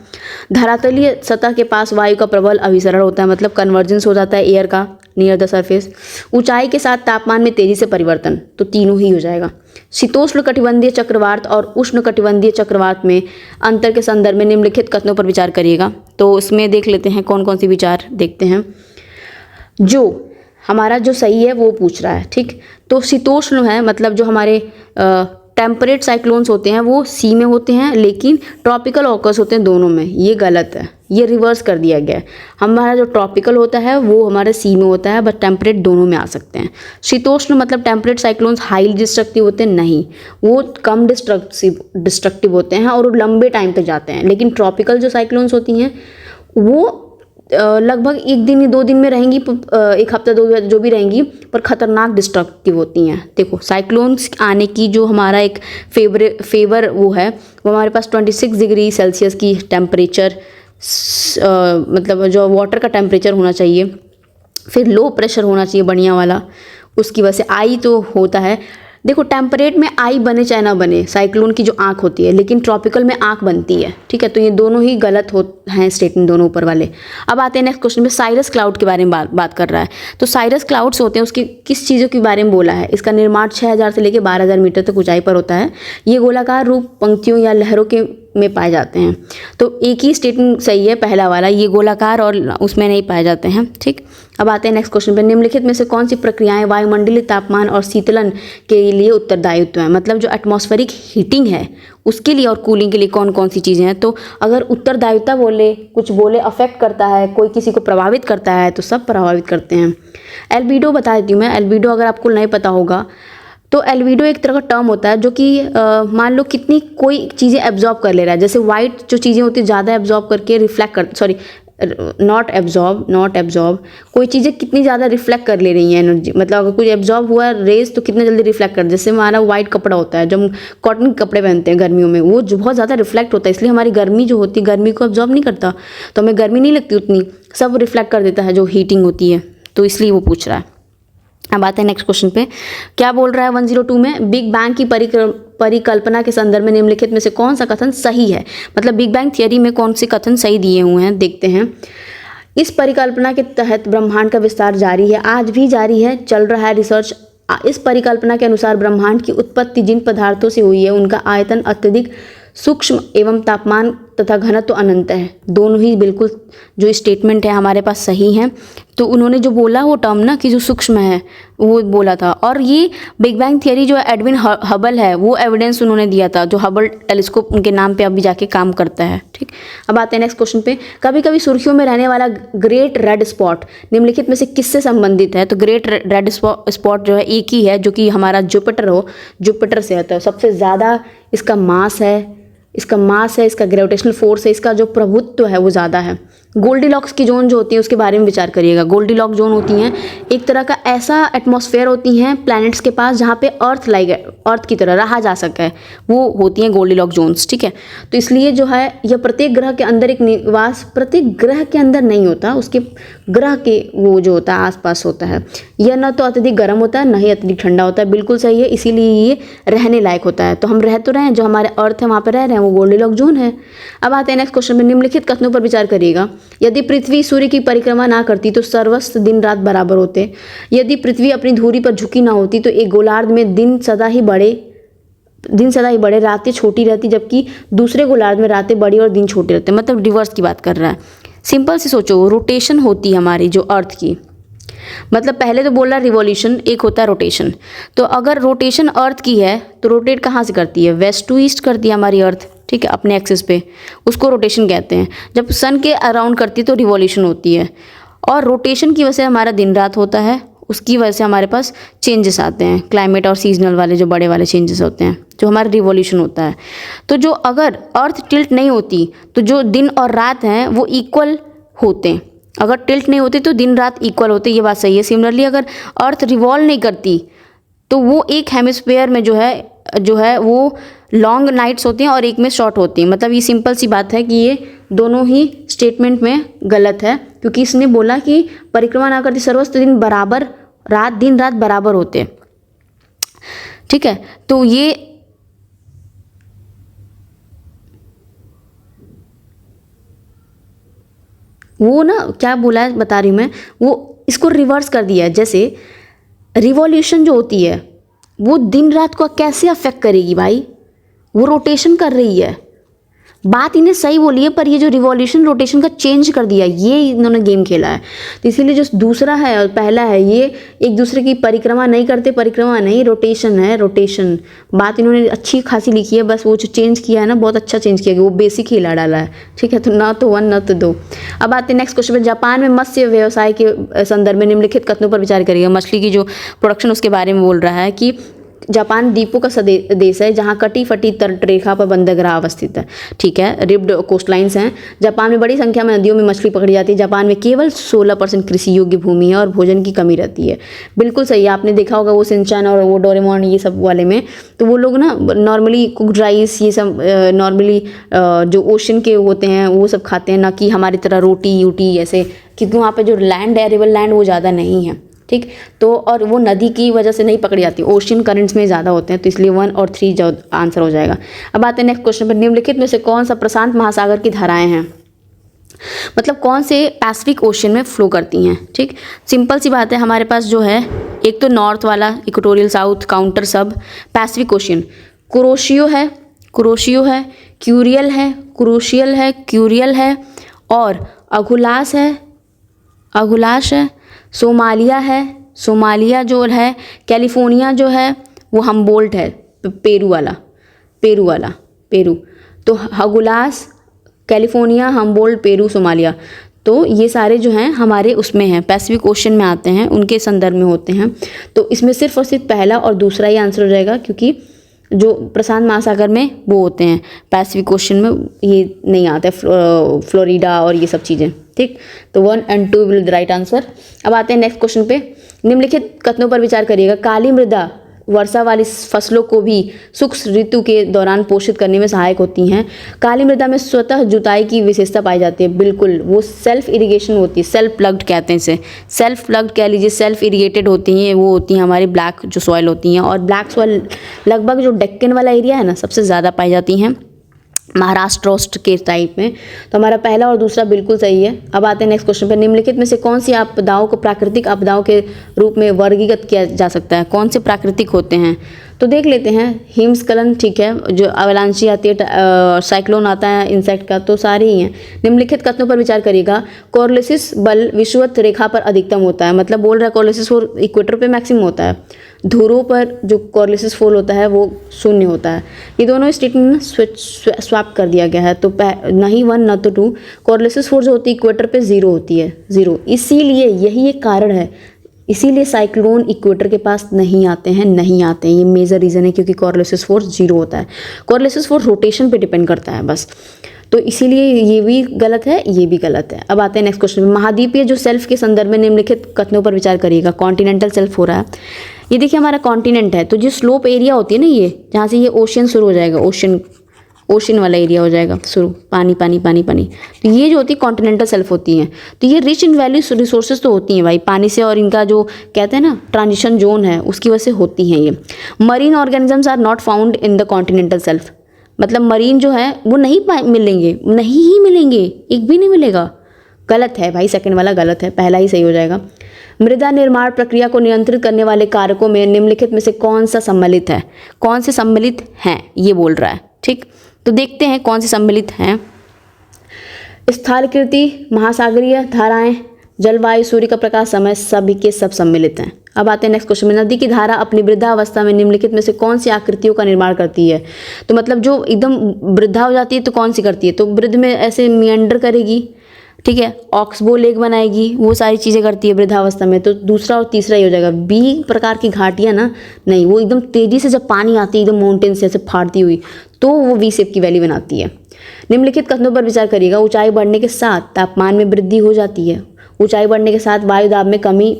धरातलीय सतह के पास वायु का प्रबल अभिसरण होता है, मतलब कन्वर्जेंस हो जाता है एयर का नियर द सरफेस। ऊंचाई के साथ तापमान में तेजी से परिवर्तन, तो तीनों ही हो जाएगा। शीतोष्ण कटिबंधीय चक्रवात और उष्ण कटिबंधीय चक्रवात में अंतर के संदर्भ में निम्नलिखित कथनों पर विचार करिएगा। तो इसमें देख लेते हैं कौन कौन सी विचार देखते हैं। जो हमारा जो सही है वो पूछ रहा है। ठीक, तो शीतोष्ण है, मतलब जो हमारे टेम्परेट साइक्लोन्स होते हैं वो सी में होते हैं, लेकिन ट्रॉपिकल ऑकर्स होते हैं दोनों में। ये गलत है, ये रिवर्स कर दिया गया है। हमारा जो ट्रॉपिकल होता है वो हमारे सी में होता है, बट टेम्परेट दोनों में आ सकते हैं। शीतोष्ण मतलब टेम्परेट साइक्लोन्स हाईली डिस्ट्रक्टिव होते हैं, नहीं, वो कम डिस्ट्रक्टिव होते हैं और वो लंबे टाइम तक जाते हैं। लेकिन ट्रॉपिकल जो साइक्लोन्स होती हैं वो लगभग 1 दिन या 2 दिन में रहेंगी, 1 हफ्ता 2 जो भी रहेंगी, पर ख़तरनाक डिस्ट्रक्टिव होती हैं। देखो साइक्लोन्स आने की जो हमारा एक फेवर वो है, वो हमारे पास 26 डिग्री सेल्सियस की टेम्परेचर मतलब जो वाटर का टेम्परेचर होना चाहिए, फिर लो प्रेशर होना चाहिए बढ़िया वाला, उसकी वजह से आई तो होता है। देखो टेम्परेट में आई बने चाहे ना बने, साइक्लोन की जो आँख होती है, लेकिन ट्रॉपिकल में आँख बनती है, ठीक है। तो ये दोनों ही गलत हैं स्टेटमेंट, दोनों ऊपर वाले। अब आते हैं नेक्स्ट क्वेश्चन में, साइरस क्लाउड के बारे में बात कर रहा है। तो साइरस क्लाउड्स होते हैं, उसकी किस चीज़ों के बारे में बोला है? इसका निर्माण 6000 से लेकर 12000 मीटर तक ऊंचाई पर होता है। ये गोलाकार रूप पंक्तियों या लहरों के में पाए जाते हैं। तो एक ही स्टेटमेंट सही है, पहला वाला, ये गोलाकार और उसमें नहीं पाए जाते हैं, ठीक। अब आते हैं नेक्स्ट क्वेश्चन पे, निम्नलिखित में से कौन सी प्रक्रियाएं वायुमंडलीय तापमान और शीतलन के लिए उत्तरदायित्व है? मतलब जो एटमॉस्फेरिक हीटिंग है उसके लिए और कूलिंग के लिए कौन कौन सी चीज़ें हैं? तो अगर उत्तरदायित्व बोले, कुछ बोले अफेक्ट करता है, कोई किसी को प्रभावित करता है, तो सब प्रभावित करते हैं। एल्बिडो बता देती हूँ मैं। एल्बिडो अगर आपको नहीं पता होगा तो एल्बिडो एक तरह का टर्म होता है जो कि मान लो कितनी कोई चीज़ें एब्जॉर्ब कर ले रहा है। जैसे वाइट जो चीज़ें होती है ज़्यादा एब्जॉर्ब करके रिफ्लेक्ट कर, सॉरी नॉट एब्जॉर्ब, कोई चीज़ें कितनी ज़्यादा रिफ्लेक्ट कर ले रही हैं एनर्जी, मतलब अगर कुछ एब्जॉर्ब हुआ रेज तो कितना जल्दी रिफ्लेक्ट कर। जैसे हमारा वाइट कपड़ा होता है, जब हम कॉटन के कपड़े पहनते हैं गर्मियों में, वो जो बहुत ज़्यादा रिफ्लेक्ट होता है, इसलिए हमारी गर्मी जो होती है गर्मी को एब्जॉर्ब नहीं करता, तो हमें गर्मी नहीं लगती उतनी, सब रिफ्लेक्ट कर देता है जो हीटिंग होती है, तो इसलिए वो पूछ रहा है। अब आते हैं नेक्स्ट क्वेश्चन पे, क्या बोल रहा है 102 में, बिग बैंग की परिकल्पना के संदर्भ में निम्नलिखित में से कौन सा कथन सही है? मतलब बिग बैंग थियरी में कौन से कथन सही दिए हुए हैं, देखते हैं। इस परिकल्पना के तहत ब्रह्मांड का विस्तार जारी है, आज भी जारी है, चल रहा है रिसर्च। इस परिकल्पना के अनुसार ब्रह्मांड की उत्पत्ति जिन पदार्थों से हुई है उनका आयतन अत्यधिक सूक्ष्म एवं तापमान तथा घनत्व अनंत है। दोनों ही बिल्कुल जो स्टेटमेंट है हमारे पास सही है। तो उन्होंने जो बोला वो टर्म ना कि जो सूक्ष्म है वो बोला था, और ये बिग बैंग थियरी जो एडविन हबल है वो एविडेंस उन्होंने दिया था, जो हबल टेलीस्कोप उनके नाम पे अभी जाके काम करता है, ठीक। अब आते हैं नेक्स्ट क्वेश्चन पे, कभी कभी सुर्खियों में रहने वाला ग्रेट रेड स्पॉट निम्नलिखित में से किससे संबंधित है? तो ग्रेट रेड स्पॉट जो है एक ही है जो कि हमारा जुपिटर से आता है। सबसे ज़्यादा इसका मास है, इसका ग्रेविटेशनल फोर्स है, इसका जो प्रभुत्व है वो ज़्यादा है। गोल्डीलॉक्स की जोन जो होती है उसके बारे में विचार करिएगा। गोल्डीलॉक्स जोन होती हैं एक तरह का ऐसा एटमॉस्फेयर होती हैं प्लैनेट्स के पास जहाँ पे अर्थ की तरह रहा जा सके, वो होती हैं गोल्डीलॉक्स जोन्स, ठीक है। तो इसलिए जो है यह प्रत्येक ग्रह के अंदर एक निवास, प्रत्येक ग्रह के अंदर नहीं होता, उसके ग्रह के वो जो होता है आसपास होता है। यह न तो अत्यधिक गर्म होता है न ही अत्यधिक ठंडा होता है, बिल्कुल सही है, इसीलिए ये रहने लायक होता है। तो हम रह तो रहे हैं, जो हमारे अर्थ है वहाँ पर रह रहे हैं, वो गोल्डीलॉक्स जोन है। अब आते हैं नेक्स्ट क्वेश्चन में, निम्नलिखित कथनों पर विचार करिएगा। यदि पृथ्वी सूर्य की परिक्रमा ना करती तो सर्वस्व दिन रात बराबर होते। यदि पृथ्वी अपनी धुरी पर झुकी ना होती तो एक गोलार्ध में दिन सदा ही बड़े रातें छोटी रहती, जबकि दूसरे गोलार्ध में रातें बड़ी और दिन छोटे रहते। मतलब रिवर्स की बात कर रहा है। सिंपल सी सोचो, रोटेशन होती है हमारी जो अर्थ की, मतलब पहले तो बोल रहा रिवॉल्यूशन, एक होता है रोटेशन। तो अगर रोटेशन अर्थ की है तो रोटेट कहाँ से करती है? वेस्ट टू ईस्ट करती है हमारी अर्थ, ठीक है, अपने एक्सिस पे, उसको रोटेशन कहते हैं। जब सन के अराउंड करती है तो रिवॉल्यूशन होती है, और रोटेशन की वजह से हमारा दिन रात होता है, उसकी वजह से हमारे पास चेंजेस आते हैं, क्लाइमेट और सीजनल वाले जो बड़े वाले चेंजेस होते हैं, जो हमारा रिवॉल्यूशन होता है। तो जो अगर अर्थ टिल्ट नहीं होती तो जो दिन और रात हैं वो इक्वल होते हैं, अगर टिल्ट नहीं होती तो दिन रात इक्वल होते, ये बात सही है। सिमिलरली अगर अर्थ रिवॉल्व नहीं करती तो वो एक हेमिस्फीयर में जो है वो लॉन्ग नाइट्स होती हैं और एक में शॉर्ट होती हैं। मतलब ये सिंपल सी बात है कि ये दोनों ही स्टेटमेंट में गलत है, क्योंकि इसने बोला कि परिक्रमा ना करती सर्वस्व दिन रात बराबर होते, ठीक है। तो ये वो ना क्या बोला है बता रही हूँ मैं, वो इसको रिवर्स कर दिया है। जैसे रिवॉल्यूशन जो होती है वो दिन रात को कैसे अफेक्ट करेगी भाई, वो रोटेशन कर रही है, बात इन्हें सही बोली है, पर ये जो रिवॉल्यूशन रोटेशन का चेंज कर दिया, ये इन्होंने गेम खेला है। तो इसीलिए जो दूसरा है और पहला है ये एक दूसरे की परिक्रमा नहीं करते, परिक्रमा नहीं, रोटेशन है, रोटेशन। बात इन्होंने अच्छी खासी लिखी है, बस वो जो चेंज किया है ना बहुत अच्छा चेंज किया, वो बेसिक ही हिला डाला है, ठीक है। तो ना तो 1 ना तो 2। अब आते हैं नेक्स्ट क्वेश्चन पर, जापान में मत्स्य व्यवसाय के संदर्भ में निम्नलिखित कथनों पर विचार करिएगा। मछली की जो प्रोडक्शन उसके बारे में बोल रहा है कि जापान द्वीपों का देश है जहाँ कटी फटी तटरेखा पर बंदरगाह अवस्थित है। ठीक है, रिब्ड कोस्टलाइंस हैं। जापान में बड़ी संख्या में नदियों में मछली पकड़ी जाती है। जापान में केवल 16% कृषि योग्य भूमि है और भोजन की कमी रहती है। बिल्कुल सही है, आपने देखा होगा वो शिनचैन और वो डोरेमोन ये सब वाले में, तो वो लोग ना नॉर्मली कुक्ड राइस ये सब नॉर्मली जो ओशन के होते हैं वो सब खाते हैं, ना कि हमारी तरह रोटी यूटी ऐसे, क्योंकि वहाँ पे जो लैंड है, रिवर लैंड वो ज़्यादा नहीं है। ठीक, तो और वो नदी की वजह से नहीं पकड़ी जाती, ओशन करंट्स में ज़्यादा होते हैं, तो इसलिए 1 और 3 आंसर हो जाएगा। अब आते हैं नेक्स्ट क्वेश्चन पर। निम्नलिखित में से कौन सा प्रशांत महासागर की धाराएं हैं, मतलब कौन से पैसिफिक ओशन में फ्लो करती हैं। ठीक, सिंपल सी बात है, हमारे पास जो है एक तो नॉर्थ वाला इक्वेटोरियल साउथ काउंटर सब पैसिफिक ओशन, कुरोशियो है, क्यूरियल है, क्रूशियल है, क्यूरियल है और अगुलास है, सोमालिया जो है, कैलिफोर्निया जो है वो हम्बोल्ट है, पेरू। तो अगुलास, कैलिफोर्निया, हम्बोल्ट, पेरू, सोमालिया, तो ये सारे जो हैं हमारे उसमें हैं, पैसिफिक ओशन में आते हैं, उनके संदर्भ में होते हैं। तो इसमें सिर्फ और सिर्फ पहला और दूसरा ही आंसर हो जाएगा, क्योंकि जो प्रशांत महासागर में वो होते हैं, पैसिफिक ओशन में ये नहीं आता है, फ्लोरिडा और ये सब चीज़ें। ठीक, तो 1 और 2 विल द राइट आंसर। अब आते हैं नेक्स्ट क्वेश्चन पे। निम्नलिखित कथनों पर विचार करिएगा। काली मृदा वर्षा वाली फसलों को भी शुष्क ऋतु के दौरान पोषित करने में सहायक होती हैं। काली मृदा में स्वतः जुताई की विशेषता पाई जाती है। बिल्कुल, वो सेल्फ इरिगेशन होती है, सेल्फ प्लग्ड कहते हैं इसे, सेल्फ प्लग्ड कह लीजिए, सेल्फ इरिगेटेड होती हैं, वो होती हैं हमारी ब्लैक जो सॉइल होती हैं। और ब्लैक सॉइल लगभग जो डेक्कन वाला एरिया है ना, सबसे ज़्यादा पाई जाती हैं, महाराष्ट्र के टाइप में। तो हमारा पहला और दूसरा बिल्कुल सही है। अब आते हैं नेक्स्ट क्वेश्चन पर। निम्नलिखित में से कौन सी आपदाओं को प्राकृतिक आपदाओं के रूप में वर्गीकृत किया जा सकता है, कौन से प्राकृतिक होते हैं, तो देख लेते हैं। हिमस्खलन, ठीक है, जो अवलांची आती है, साइक्लोन आता है इंसेक्ट का, तो सारे ही हैं। निम्नलिखित कथनों पर विचार करिएगा। कोरलेसिस बल विषुवत रेखा पर अधिकतम होता है, मतलब बोल रहा है कोरलेसिस फोर्स इक्वेटर पे मैक्सिमम होता है, ध्रुवों पर जो कोरलेसिस फोर्स होता है वो 0 होता है। ये दोनों स्टेटमेंट स्वैप कर दिया गया है, तो नहीं 1 न तो 2। कोरलेसिस फोर्स जो होती है इक्वेटर पे 0 होती है, 0। इसीलिए यही एक कारण है, इसीलिए साइक्लोन इक्वेटर के पास नहीं आते हैं, ये मेजर रीज़न है, क्योंकि कोरलेसिस फोर्स 0 होता है। कोरलेसिस फोर्स रोटेशन पे डिपेंड करता है बस, तो इसीलिए ये भी गलत है, ये भी गलत है। अब आते हैं नेक्स्ट क्वेश्चन में। महाद्वीपीय जो सेल्फ के संदर्भ में निम्नलिखित कथनों पर विचार करिएगा। कॉन्टिनेंटल सेल्फ हो रहा है, ये देखिए हमारा कॉन्टिनेंट है, तो जो स्लोप एरिया होती है ना, ये जहाँ से ये ओशन शुरू हो जाएगा, ओशन वाला एरिया हो जाएगा शुरू, पानी, तो ये जो होती है कॉन्टिनेंटल सेल्फ होती हैं। तो ये रिच इन वैल्यू रिसोर्सेज तो होती हैं भाई, पानी से, और इनका जो कहते हैं ना ट्रांजिशन जोन है उसकी वजह से होती हैं ये। Marine organisms are not found in the continental shelf, मतलब मरीन जो है वो नहीं मिलेंगे, एक भी नहीं मिलेगा। गलत है भाई, सेकंड वाला गलत है, पहला ही सही हो जाएगा। मृदा निर्माण प्रक्रिया को नियंत्रित करने वाले कारकों में निम्नलिखित में से कौन सा सम्मिलित है, कौन से सम्मिलित हैं, ये बोल रहा है। ठीक, तो देखते हैं कौन से सम्मिलित हैं। स्थलाकृति, महासागरीय धाराएं, जलवायु, सूर्य का प्रकाश, समय, सभी के सब सम्मिलित हैं। अब आते हैं नेक्स्ट क्वेश्चन में। नदी की धारा अपनी वृद्धा अवस्था में निम्नलिखित में से कौन सी आकृतियों का निर्माण करती है, तो मतलब जो एकदम वृद्धा हो जाती है तो कौन सी करती है, तो वृद्ध में ऐसे मियंडर करेगी, ठीक है, ऑक्सबो लेक बनाएगी, वो सारी चीज़ें करती है वृद्धावस्था में, तो दूसरा और तीसरा ही हो जाएगा। बी प्रकार की घाटियाँ ना, नहीं, वो एकदम तेज़ी से जब पानी आती है एकदम माउंटेन से ऐसे फाड़ती हुई, तो वो वी शेप की वैली बनाती है। निम्नलिखित कथनों पर विचार करिएगा। ऊंचाई बढ़ने के साथ तापमान में वृद्धि हो जाती है, ऊंचाई बढ़ने के साथ वायु दाब में कमी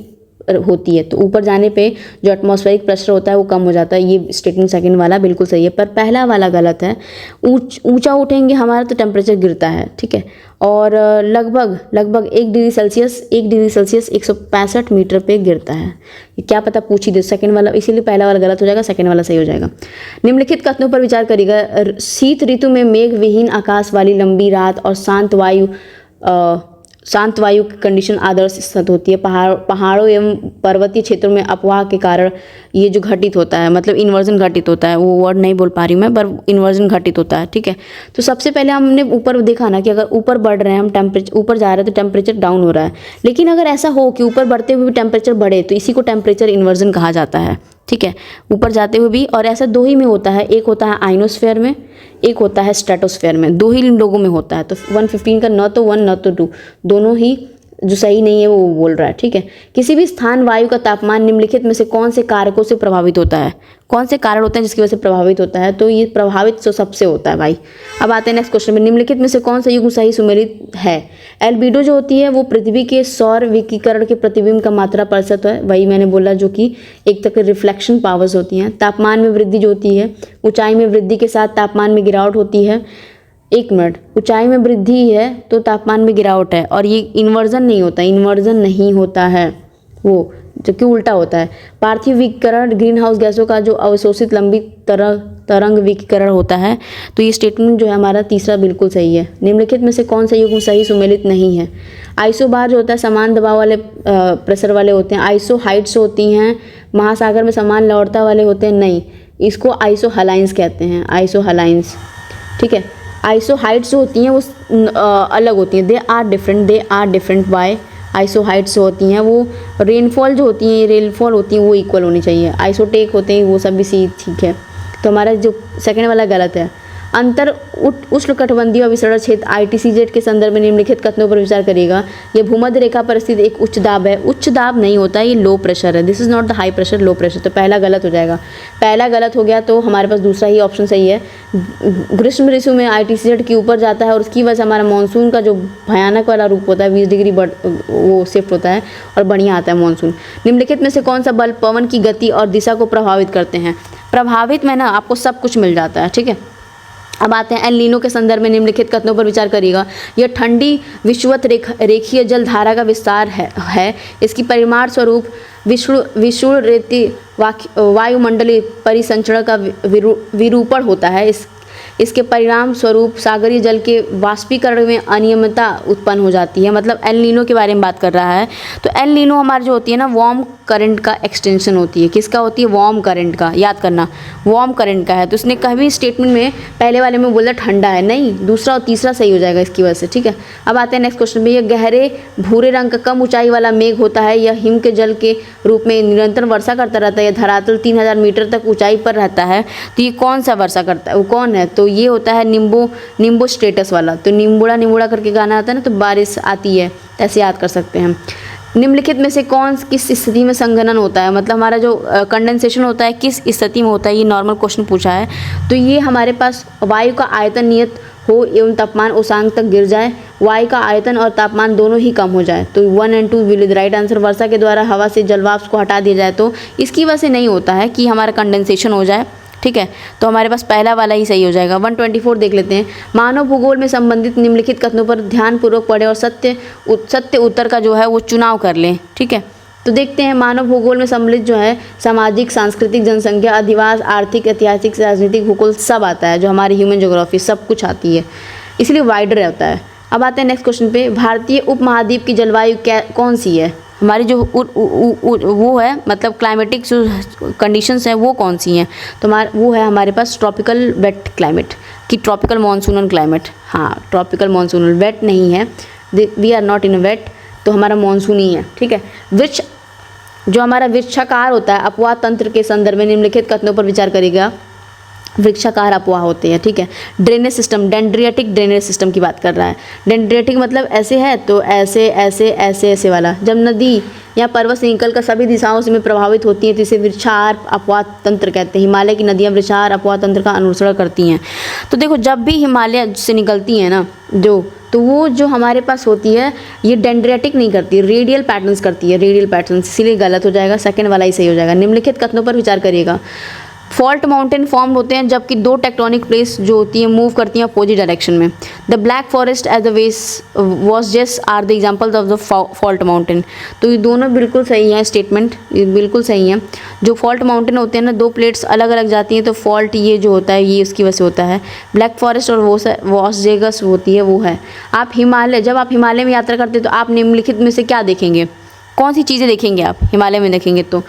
होती है, तो ऊपर जाने पे जो एटमॉस्फेरिक प्रेशर होता है वो कम हो जाता है। ये स्टेटमेंट सेकंड वाला बिल्कुल सही है, पर पहला वाला गलत है। ऊंचा उठेंगे हमारा तो टेम्परेचर गिरता है, ठीक है, और लगभग 1 डिग्री सेल्सियस 165 मीटर पे गिरता है। क्या पता पूछ ही दे सेकंड वाला, इसीलिए पहला वाला गलत हो जाएगा, सेकंड वाला सही हो जाएगा। निम्नलिखित कथनों पर विचार करिएगा। शीत ऋतु में मेघ विहीन आकाश वाली लंबी रात और शांत वायु की कंडीशन आदर्श स्थित होती है। पहाड़ों एवं पर्वतीय क्षेत्रों में अपवाह के कारण ये जो घटित होता है, मतलब इन्वर्जन घटित होता है, वो वर्ड नहीं बोल पा रही मैं, पर इन्वर्जन घटित होता है, ठीक है। तो सबसे पहले हमने ऊपर देखा ना कि अगर ऊपर बढ़ रहे हैं हम, टेम्परेचर ऊपर जा रहे हैं तो टेम्परेचर डाउन हो रहा है, लेकिन अगर ऐसा हो कि ऊपर बढ़ते हुए भी टेम्परेचर बढ़े तो इसी को टेम्परेचर इन्वर्जन कहा जाता है, ठीक है, ऊपर जाते हुए भी। और ऐसा 2 ही में होता है, एक होता है आइनोस्फेयर में, एक होता है स्ट्रेटोस्फेयर में, 2 ही लोगों में होता है। तो 115 का न तो 1 न तो 2, दोनों ही जो सही नहीं है वो बोल रहा है, ठीक है। किसी भी स्थान वायु का तापमान निम्नलिखित में से कौन से कारकों से प्रभावित होता है? कौन से कारण होते हैं जिसकी वजह से प्रभावित होता है? तो ये प्रभावित तो सबसे होता है भाई। अब आते हैं नेक्स्ट क्वेश्चन में, निम्नलिखित में से कौन सा युग्म सही सुमेलित है? एल्बिडो जो होती है वो पृथ्वी के सौर विकिरण के प्रतिबिंब का मात्रा प्रतिशत है, वही मैंने बोला, जो कि एक तरह के रिफ्लेक्शन पावर्स होती हैं। तापमान में वृद्धि जो होती है, ऊंचाई में वृद्धि के साथ तापमान में गिरावट होती है। एक मिनट, ऊंचाई में वृद्धि है तो तापमान में गिरावट है, और ये इन्वर्जन नहीं होता, इन्वर्जन नहीं होता है वो, जो कि उल्टा होता है। पार्थिव विकिरण ग्रीन हाउस गैसों का जो अवशोषित लंबी तरंग विकिरण होता है। तो ये स्टेटमेंट जो है हमारा तीसरा बिल्कुल सही है। निम्नलिखित में से कौन सा युग्म सही सुमेलित नहीं है? आइसोबार जो होता है समान दबाव वाले प्रेशर वाले होते हैं। आइसोहाइड्स होती हैं महासागर में समान लवणता वाले होते हैं, नहीं, इसको आइसोहलाइंस कहते हैं, आइसोहलाइंस, ठीक है। आइसोहाइड्स जो होती हैं वो अलग होती हैं, दे आर डिफरेंट बाय। आइसोहाइड्स होती हैं वो रेनफॉल जो होती हैं, रेनफॉल होती हैं वो इक्वल होनी चाहिए। आइसोटेक होते हैं वो सब भी सी ठीक है। तो हमारा जो सेकंड वाला गलत है। अंतर उष्णकटिबंधीय अभिसरण क्षेत्र ITCZ के संदर्भ में निम्नलिखित कथनों पर विचार करिएगा। यह भूमध्य रेखा पर स्थित एक उच्च दाब है। उच्च दाब नहीं होता, ये लो प्रेशर है। This is not the high pressure, low pressure. तो पहला गलत हो जाएगा, पहला गलत हो गया, तो हमारे पास दूसरा ही ऑप्शन सही है। ग्रीष्म ऋतु में ITCZ के ऊपर जाता है और उसकी वजह से हमारा मानसून का जो भयानक वाला रूप होता है 20 डिग्री वो शिफ्ट होता है और बढ़िया आता है मानसून। निम्नलिखित में से कौन सा बल पवन की गति और दिशा को प्रभावित करते हैं? प्रभावित में ना आपको सब कुछ मिल जाता है, ठीक है। अब आते हैं एल नीनो के संदर्भ में निम्नलिखित कथनों पर विचार करिएगा। यह ठंडी विषुवत रेखीय जल धारा का विस्तार है। इसकी परिमाण स्वरूप विषुण रेती वायुमंडलीय परिसंचरण का विरूपण होता है। इसके परिणाम स्वरूप सागरीय जल के वाष्पीकरण में अनियमितता उत्पन्न हो जाती है। मतलब एल नीनो के बारे में बात कर रहा है। तो एल नीनो हमारी जो होती है ना, वार्म करंट का एक्सटेंशन होती है। किसका होती है? वार्म करंट का, याद करना, वार्म करंट का है। तो उसने कभी स्टेटमेंट में पहले वाले में बोला ठंडा है, नहीं, दूसरा और तीसरा सही हो जाएगा इसकी वजह से, ठीक है। अब आते हैं नेक्स्ट क्वेश्चन में। यह गहरे भूरे रंग का कम ऊंचाई वाला मेघ होता है। यह हिम के जल के रूप में निरंतर वर्षा करता रहता है। यह धरातल 3000 मीटर तक ऊंचाई पर रहता है। तो ये कौन सा वर्षा करता है, वो कौन है? तो ये होता है निम्बो स्टेटस वाला। तो निम्बुड़ा करके गाना आता है ना, तो बारिश आती है, ऐसे याद कर सकते हैं। निम्नलिखित में से किस स्थिति में संघनन होता है? मतलब हमारा जो कंडेंसेशन होता है किस स्थिति में होता है? ये नॉर्मल क्वेश्चन पूछा है। तो ये हमारे पास वायु का आयतन नियत हो एवं तापमान उसांक तक गिर जाए, वायु का आयतन और तापमान दोनों ही कम हो जाए। तो 1 और 2 विल द राइट आंसर। वर्षा के द्वारा हवा से जलवाष्प को हटा दिया जाए, तो इसकी वजह से नहीं होता है कि हमारा कंडेंसेशन हो जाए, ठीक है। तो हमारे पास पहला वाला ही सही हो जाएगा। 124 देख लेते हैं। मानव भूगोल में संबंधित निम्नलिखित कथनों पर ध्यानपूर्वक पढ़ें और सत्य उत्तर का जो है वो चुनाव कर लें, ठीक है। तो देखते हैं, मानव भूगोल में सम्मिलित जो है सामाजिक, सांस्कृतिक, जनसंख्या, अधिवास, आर्थिक, ऐतिहासिक, राजनीतिक भूगोल सब आता है। जो हमारी ह्यूमन ज्योग्राफी सब कुछ आती है, इसलिए वाइडर रहता है। अब आते हैं नेक्स्ट क्वेश्चन पे। भारतीय उपमहाद्वीप की जलवायु कौन सी है? हमारी जो वो है, मतलब क्लाइमेटिक जो कंडीशंस हैं वो कौन सी हैं? तो वो है हमारे पास ट्रॉपिकल वेट क्लाइमेट कि ट्रॉपिकल मानसूनल क्लाइमेट। हाँ, ट्रॉपिकल मानसूनल, वेट नहीं है, we are not in a wet, तो हमारा मानसून ही है, ठीक है। वृक्ष जो हमारा वृक्षाकार होता है, अपवाह तंत्र के संदर्भ में निम्नलिखित कथनों पर विचार करिएगा। वृक्षाकार अपवाह होते हैं, ठीक है। ड्रेनेज सिस्टम, डेंड्रियाटिक ड्रेनेज सिस्टम की बात कर रहा है। डेंड्रियाटिक मतलब ऐसे है, तो ऐसे ऐसे ऐसे ऐसे वाला। जब नदी या पर्वत से निकल कर सभी दिशाओं से में प्रभावित होती हैं तो इसे वृक्षार अपवाह तंत्र कहते हैं। हिमालय की नदियाँ वृक्षार अपवाह तंत्र का अनुसरण करती हैं। तो देखो, जब भी हिमालय से निकलती हैं ना तो वो जो हमारे पास होती है ये डेंड्रियाटिक नहीं करती, रेडियल पैटर्न्स करती है, रेडियल पैटर्न्स, इसीलिए गलत हो जाएगा, सेकंड वाला ही सही हो जाएगा। निम्नलिखित कथनों पर विचार करिएगा। फॉल्ट माउंटेन फॉर्म होते हैं जबकि 2 टेक्टोनिक प्लेट्स जो होती हैं मूव करती हैं अपोजिट डायरेक्शन में। The Black Forest as the Vosges Vosges are the examples of the fault mountain. तो ये दोनों बिल्कुल सही हैं, स्टेटमेंट ये बिल्कुल सही हैं। जो फॉल्ट माउंटेन होते हैं ना, 2 प्लेट्स अलग अलग जाती हैं, तो फॉल्ट ये जो होता है ये उसकी वजह से होता है। ब्लैक फॉरेस्ट और वॉसजेगस होती है वो है। आप हिमालय, जब आप हिमालय में यात्रा करते हैं तो आप निम्नलिखित में से क्या देखेंगे? कौन सी चीज़ें देखेंगे आप हिमालय में देखेंगे? तो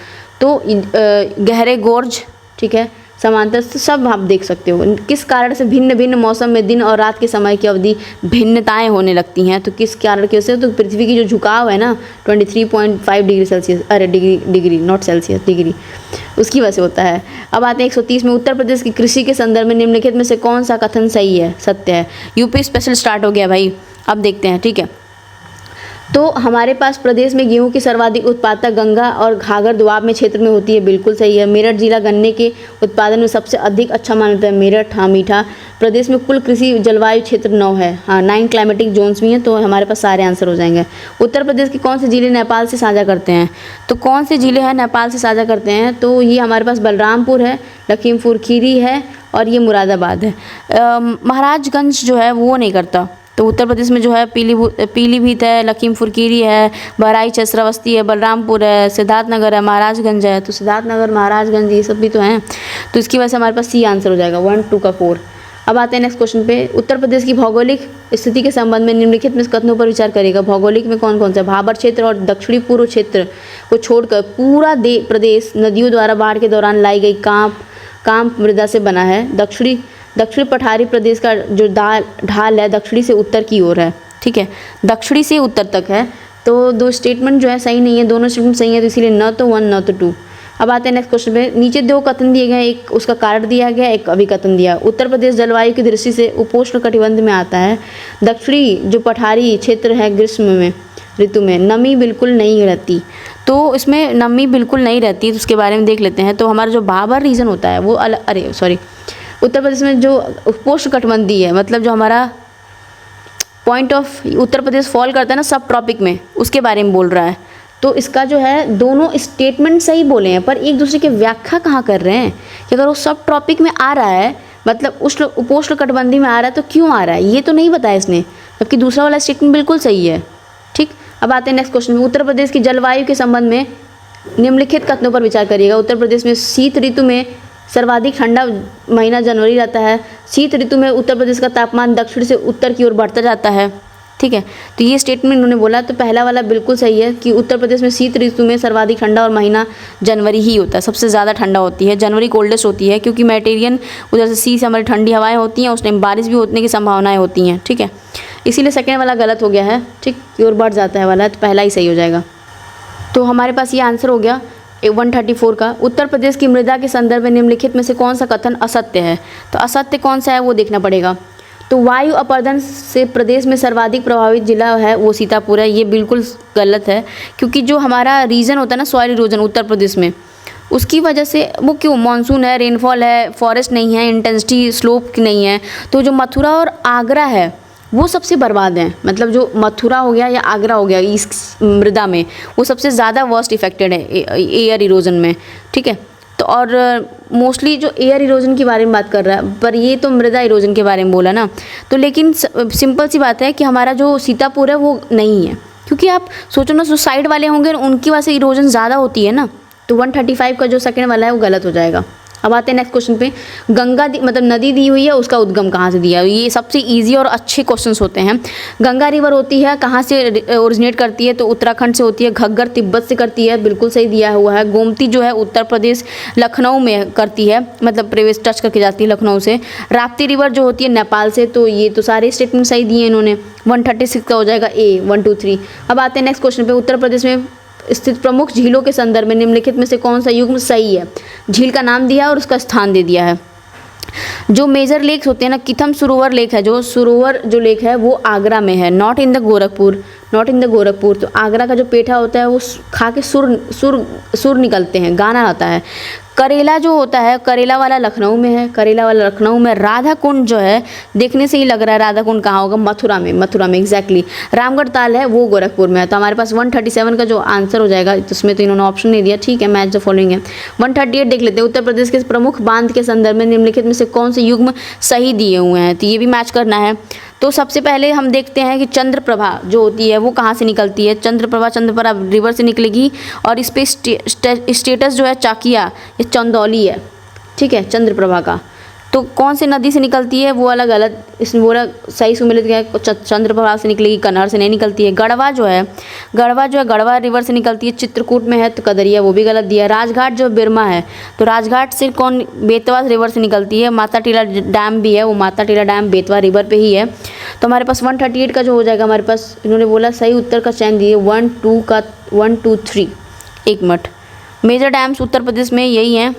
गहरे गोर्ज, ठीक है, समांतर, तो सब आप देख सकते हो। किस कारण से भिन्न भिन्न मौसम में दिन और रात के समय की अवधि भिन्नताएं होने लगती हैं? तो किस कारण की वजह से? तो पृथ्वी की जो झुकाव है ना 23.5 डिग्री सेल्सियस, अरे डिग्री नॉट सेल्सियस, डिग्री, उसकी वजह से होता है। अब आते हैं 130 में। उत्तर प्रदेश की कृषि के संदर्भ में निम्नलिखित में से कौन सा कथन सही है, सत्य है? यूपी स्पेशल स्टार्ट हो गया भाई, अब देखते हैं, ठीक है। तो हमारे पास प्रदेश में गेहूं की सर्वाधिक उत्पादकता गंगा और घाघर दोआब में क्षेत्र में होती है, बिल्कुल सही है। मेरठ जिला गन्ने के उत्पादन में सबसे अधिक अच्छा माना जाता है, मेरठ। हाँ, मीठा। प्रदेश में कुल कृषि जलवायु क्षेत्र 9 है, हाँ 9 क्लाइमेटिक जोन्स भी हैं, तो हमारे पास सारे आंसर हो जाएंगे। उत्तर प्रदेश के कौन से जिले नेपाल से साझा करते हैं? तो कौन से जिले हैं नेपाल से साझा करते हैं? तो ये हमारे पास बलरामपुर है, लखीमपुर खीरी है और ये मुरादाबाद है। महाराजगंज जो है वो नहीं करता। तो उत्तर प्रदेश में जो है पीलीभीत है, लखीमपुर खीरी है, बहराइच है, श्रावस्ती है, बलरामपुर है, सिद्धार्थनगर है, महाराजगंज है। तो सिद्धार्थनगर, महाराजगंज ये सब भी तो हैं, तो इसकी वजह से हमारे पास सी आंसर हो जाएगा 1, 2 का 4। अब आते हैं नेक्स्ट क्वेश्चन पे। उत्तर प्रदेश की भौगोलिक स्थिति के संबंध में निम्नलिखित में कथनों पर विचार करेगा। भौगोलिक में कौन कौन सा? भाबर क्षेत्र और दक्षिणी पूर्व क्षेत्र को छोड़कर पूरा प्रदेश नदियों द्वारा बाढ़ के दौरान लाई गई काम मृदा से बना है। दक्षिण पठारी प्रदेश का जो ढाल है दक्षिणी से उत्तर की ओर है, ठीक है, दक्षिणी से उत्तर तक है। तो दो स्टेटमेंट जो है सही नहीं है, दोनों स्टेटमेंट सही है, तो इसीलिए न तो 1 न तो 2। अब आते हैं नेक्स्ट क्वेश्चन पे। नीचे 2 कथन दिए गए, एक उसका कारण दिया गया, एक अभिकथन दिया। उत्तर प्रदेश जलवायु की दृष्टि से उपोष्ण कटिबंध में आता है। दक्षिणी जो पठारी क्षेत्र है ग्रीष्म में ऋतु में नमी बिल्कुल नहीं रहती, तो इसमें नमी बिल्कुल नहीं रहती, तो उसके बारे में देख लेते हैं। तो हमारा जो भाबर रीजन होता है वो उत्तर प्रदेश में जो उपोष्ण कटिबंधीय है, मतलब जो हमारा point of Uttar Pradesh fall करता है ना सब ट्रॉपिक में, उसके बारे में बोल रहा है। तो इसका जो है दोनों स्टेटमेंट सही बोले हैं, पर एक दूसरे की व्याख्या कहाँ कर रहे हैं कि अगर वो सब ट्रॉपिक में आ रहा है, मतलब उपोष्ण कटिबंधीय में आ रहा है, तो क्यों आ रहा है ये तो नहीं बताया इसने, जबकि दूसरा वाला स्टेटमेंट बिल्कुल सही है, ठीक। अब आते हैं नेक्स्ट क्वेश्चन में। उत्तर प्रदेश की जलवायु के संबंध में निम्नलिखित कथनों पर विचार करिएगा। उत्तर प्रदेश में शीत ऋतु में सर्वाधिक ठंडा महीना जनवरी रहता है। शीत ऋतु में उत्तर प्रदेश का तापमान दक्षिण से उत्तर की ओर बढ़ता जाता है, ठीक है। तो ये स्टेटमेंट उन्होंने बोला, तो पहला वाला बिल्कुल सही है कि उत्तर प्रदेश में शीत ऋतु में सर्वाधिक ठंडा और महीना जनवरी ही होता है, सबसे ज़्यादा ठंडा होती है, जनवरी कोल्डेस्ट होती है, क्योंकि मेडिटेरियन उधर से सी से हमारी ठंडी हवाएं होती हैं, उस टाइम बारिश भी होने की संभावनाएं होती हैं, ठीक है। इसीलिए सेकेंड वाला गलत हो गया है, ठीक, की ओर बढ़ जाता है वाला, तो पहला ही सही हो जाएगा। तो हमारे पास ये आंसर हो गया 134 का। उत्तर प्रदेश की मृदा के संदर्भ में निम्नलिखित में से कौन सा कथन असत्य है? तो असत्य कौन सा है वो देखना पड़ेगा। तो वायु अपरदन से प्रदेश में सर्वाधिक प्रभावित जिला है वो सीतापुर है, ये बिल्कुल गलत है, क्योंकि जो हमारा रीजन होता है ना सॉइल इरोजन उत्तर प्रदेश में, उसकी वजह से वो क्यों मानसून है, रेनफॉल है, फॉरेस्ट नहीं है, इंटेंसिटी स्लोप नहीं है, तो जो मथुरा और आगरा है वो सबसे बर्बाद हैं। मतलब जो मथुरा हो गया या आगरा हो गया इस मृदा में, वो सबसे ज़्यादा वर्स्ट इफेक्टेड है एयर इरोजन में, ठीक है। तो और मोस्टली जो एयर इरोजन के बारे में बात कर रहा है, पर ये तो मृदा इरोजन के बारे में बोला ना, तो लेकिन सिंपल सी बात है कि हमारा जो सीतापुर है वो नहीं है, क्योंकि आप सोचो ना जो साइड वाले होंगे उनकी वजह से इरोजन ज़्यादा होती है ना, तो 135 का जो सेकंड वाला है वो गलत हो जाएगा। अब आते हैं नेक्स्ट क्वेश्चन पे। गंगा मतलब नदी दी हुई है, उसका उद्गम कहाँ से दिया है? ये सबसे इजी और अच्छे क्वेश्चंस होते हैं। गंगा रिवर होती है, कहाँ से ओरिजिनेट करती है? तो उत्तराखंड से होती है। घग्गर तिब्बत से करती है, बिल्कुल सही दिया हुआ है। गोमती जो है उत्तर प्रदेश लखनऊ में करती है, मतलब प्रवेश टच करके जाती है लखनऊ से। राप्ती रिवर जो होती है नेपाल से। तो ये तो सारे स्टेटमेंट सही दिए इन्होंने। 136 का हो जाएगा ए 1 2 3। अब आते हैं नेक्स्ट क्वेश्चन पे। उत्तर प्रदेश में स्थित प्रमुख झीलों के संदर्भ में निम्नलिखित में से कौन सा युग्म सही है? झील का नाम दिया है और उसका स्थान दे दिया है। जो मेजर लेक्स होते हैं ना, किथम सरोवर लेक है, जो सरोवर जो लेक है वो आगरा में है, नॉट इन द गोरखपुर। तो आगरा का जो पेठा होता है वो खा के सुर निकलते हैं, गाना आता है। करेला जो होता है, करेला वाला लखनऊ में है, करेला वाला लखनऊ में। राधा कुंड जो है, देखने से ही लग रहा है राधा कुंड कहाँ होगा, मथुरा में एग्जैक्टली। रामगढ़ ताल है वो गोरखपुर में है। तो हमारे पास 137 का जो आंसर हो जाएगा, इसमें तो इन्होंने ऑप्शन नहीं दिया, ठीक है, मैच द फॉलोइंग है। 138 देख लेते हैं। उत्तर प्रदेश के प्रमुख बांध के संदर्भ में निम्नलिखित में से कौन से युग्म सही दिए हुए हैं? तो ये भी मैच करना है। तो सबसे पहले हम देखते हैं कि चंद्रप्रभा जो होती है वो कहाँ से निकलती है। चंद्रप्रभा रिवर से निकलेगी, और इस पे स्टेटस जो है चाकिया या चंदौली है, ठीक है, चंद्रप्रभा का। तो कौन से नदी से निकलती है वो वाला गलत, इसमें बोला सही सुमिलित गया, चंद्रप्रभा से निकलेगी, कन्हार से नहीं निकलती है। गढ़वा जो है गढ़वा रिवर से निकलती है, चित्रकूट में है। तो कदरिया वो भी गलत दिया। राजघाट जो बिरमा है, तो राजघाट से कौन, बेतवा रिवर से निकलती है। माता टीला डैम भी है, वो माता टीला डैम बेतवा रिवर पे ही है। तो हमारे पास 138 का जो हो जाएगा, हमारे पास इन्होंने बोला सही उत्तर का चयन दिए 1 2 3। एक minute, major dams Uttar Pradesh में यही हैं।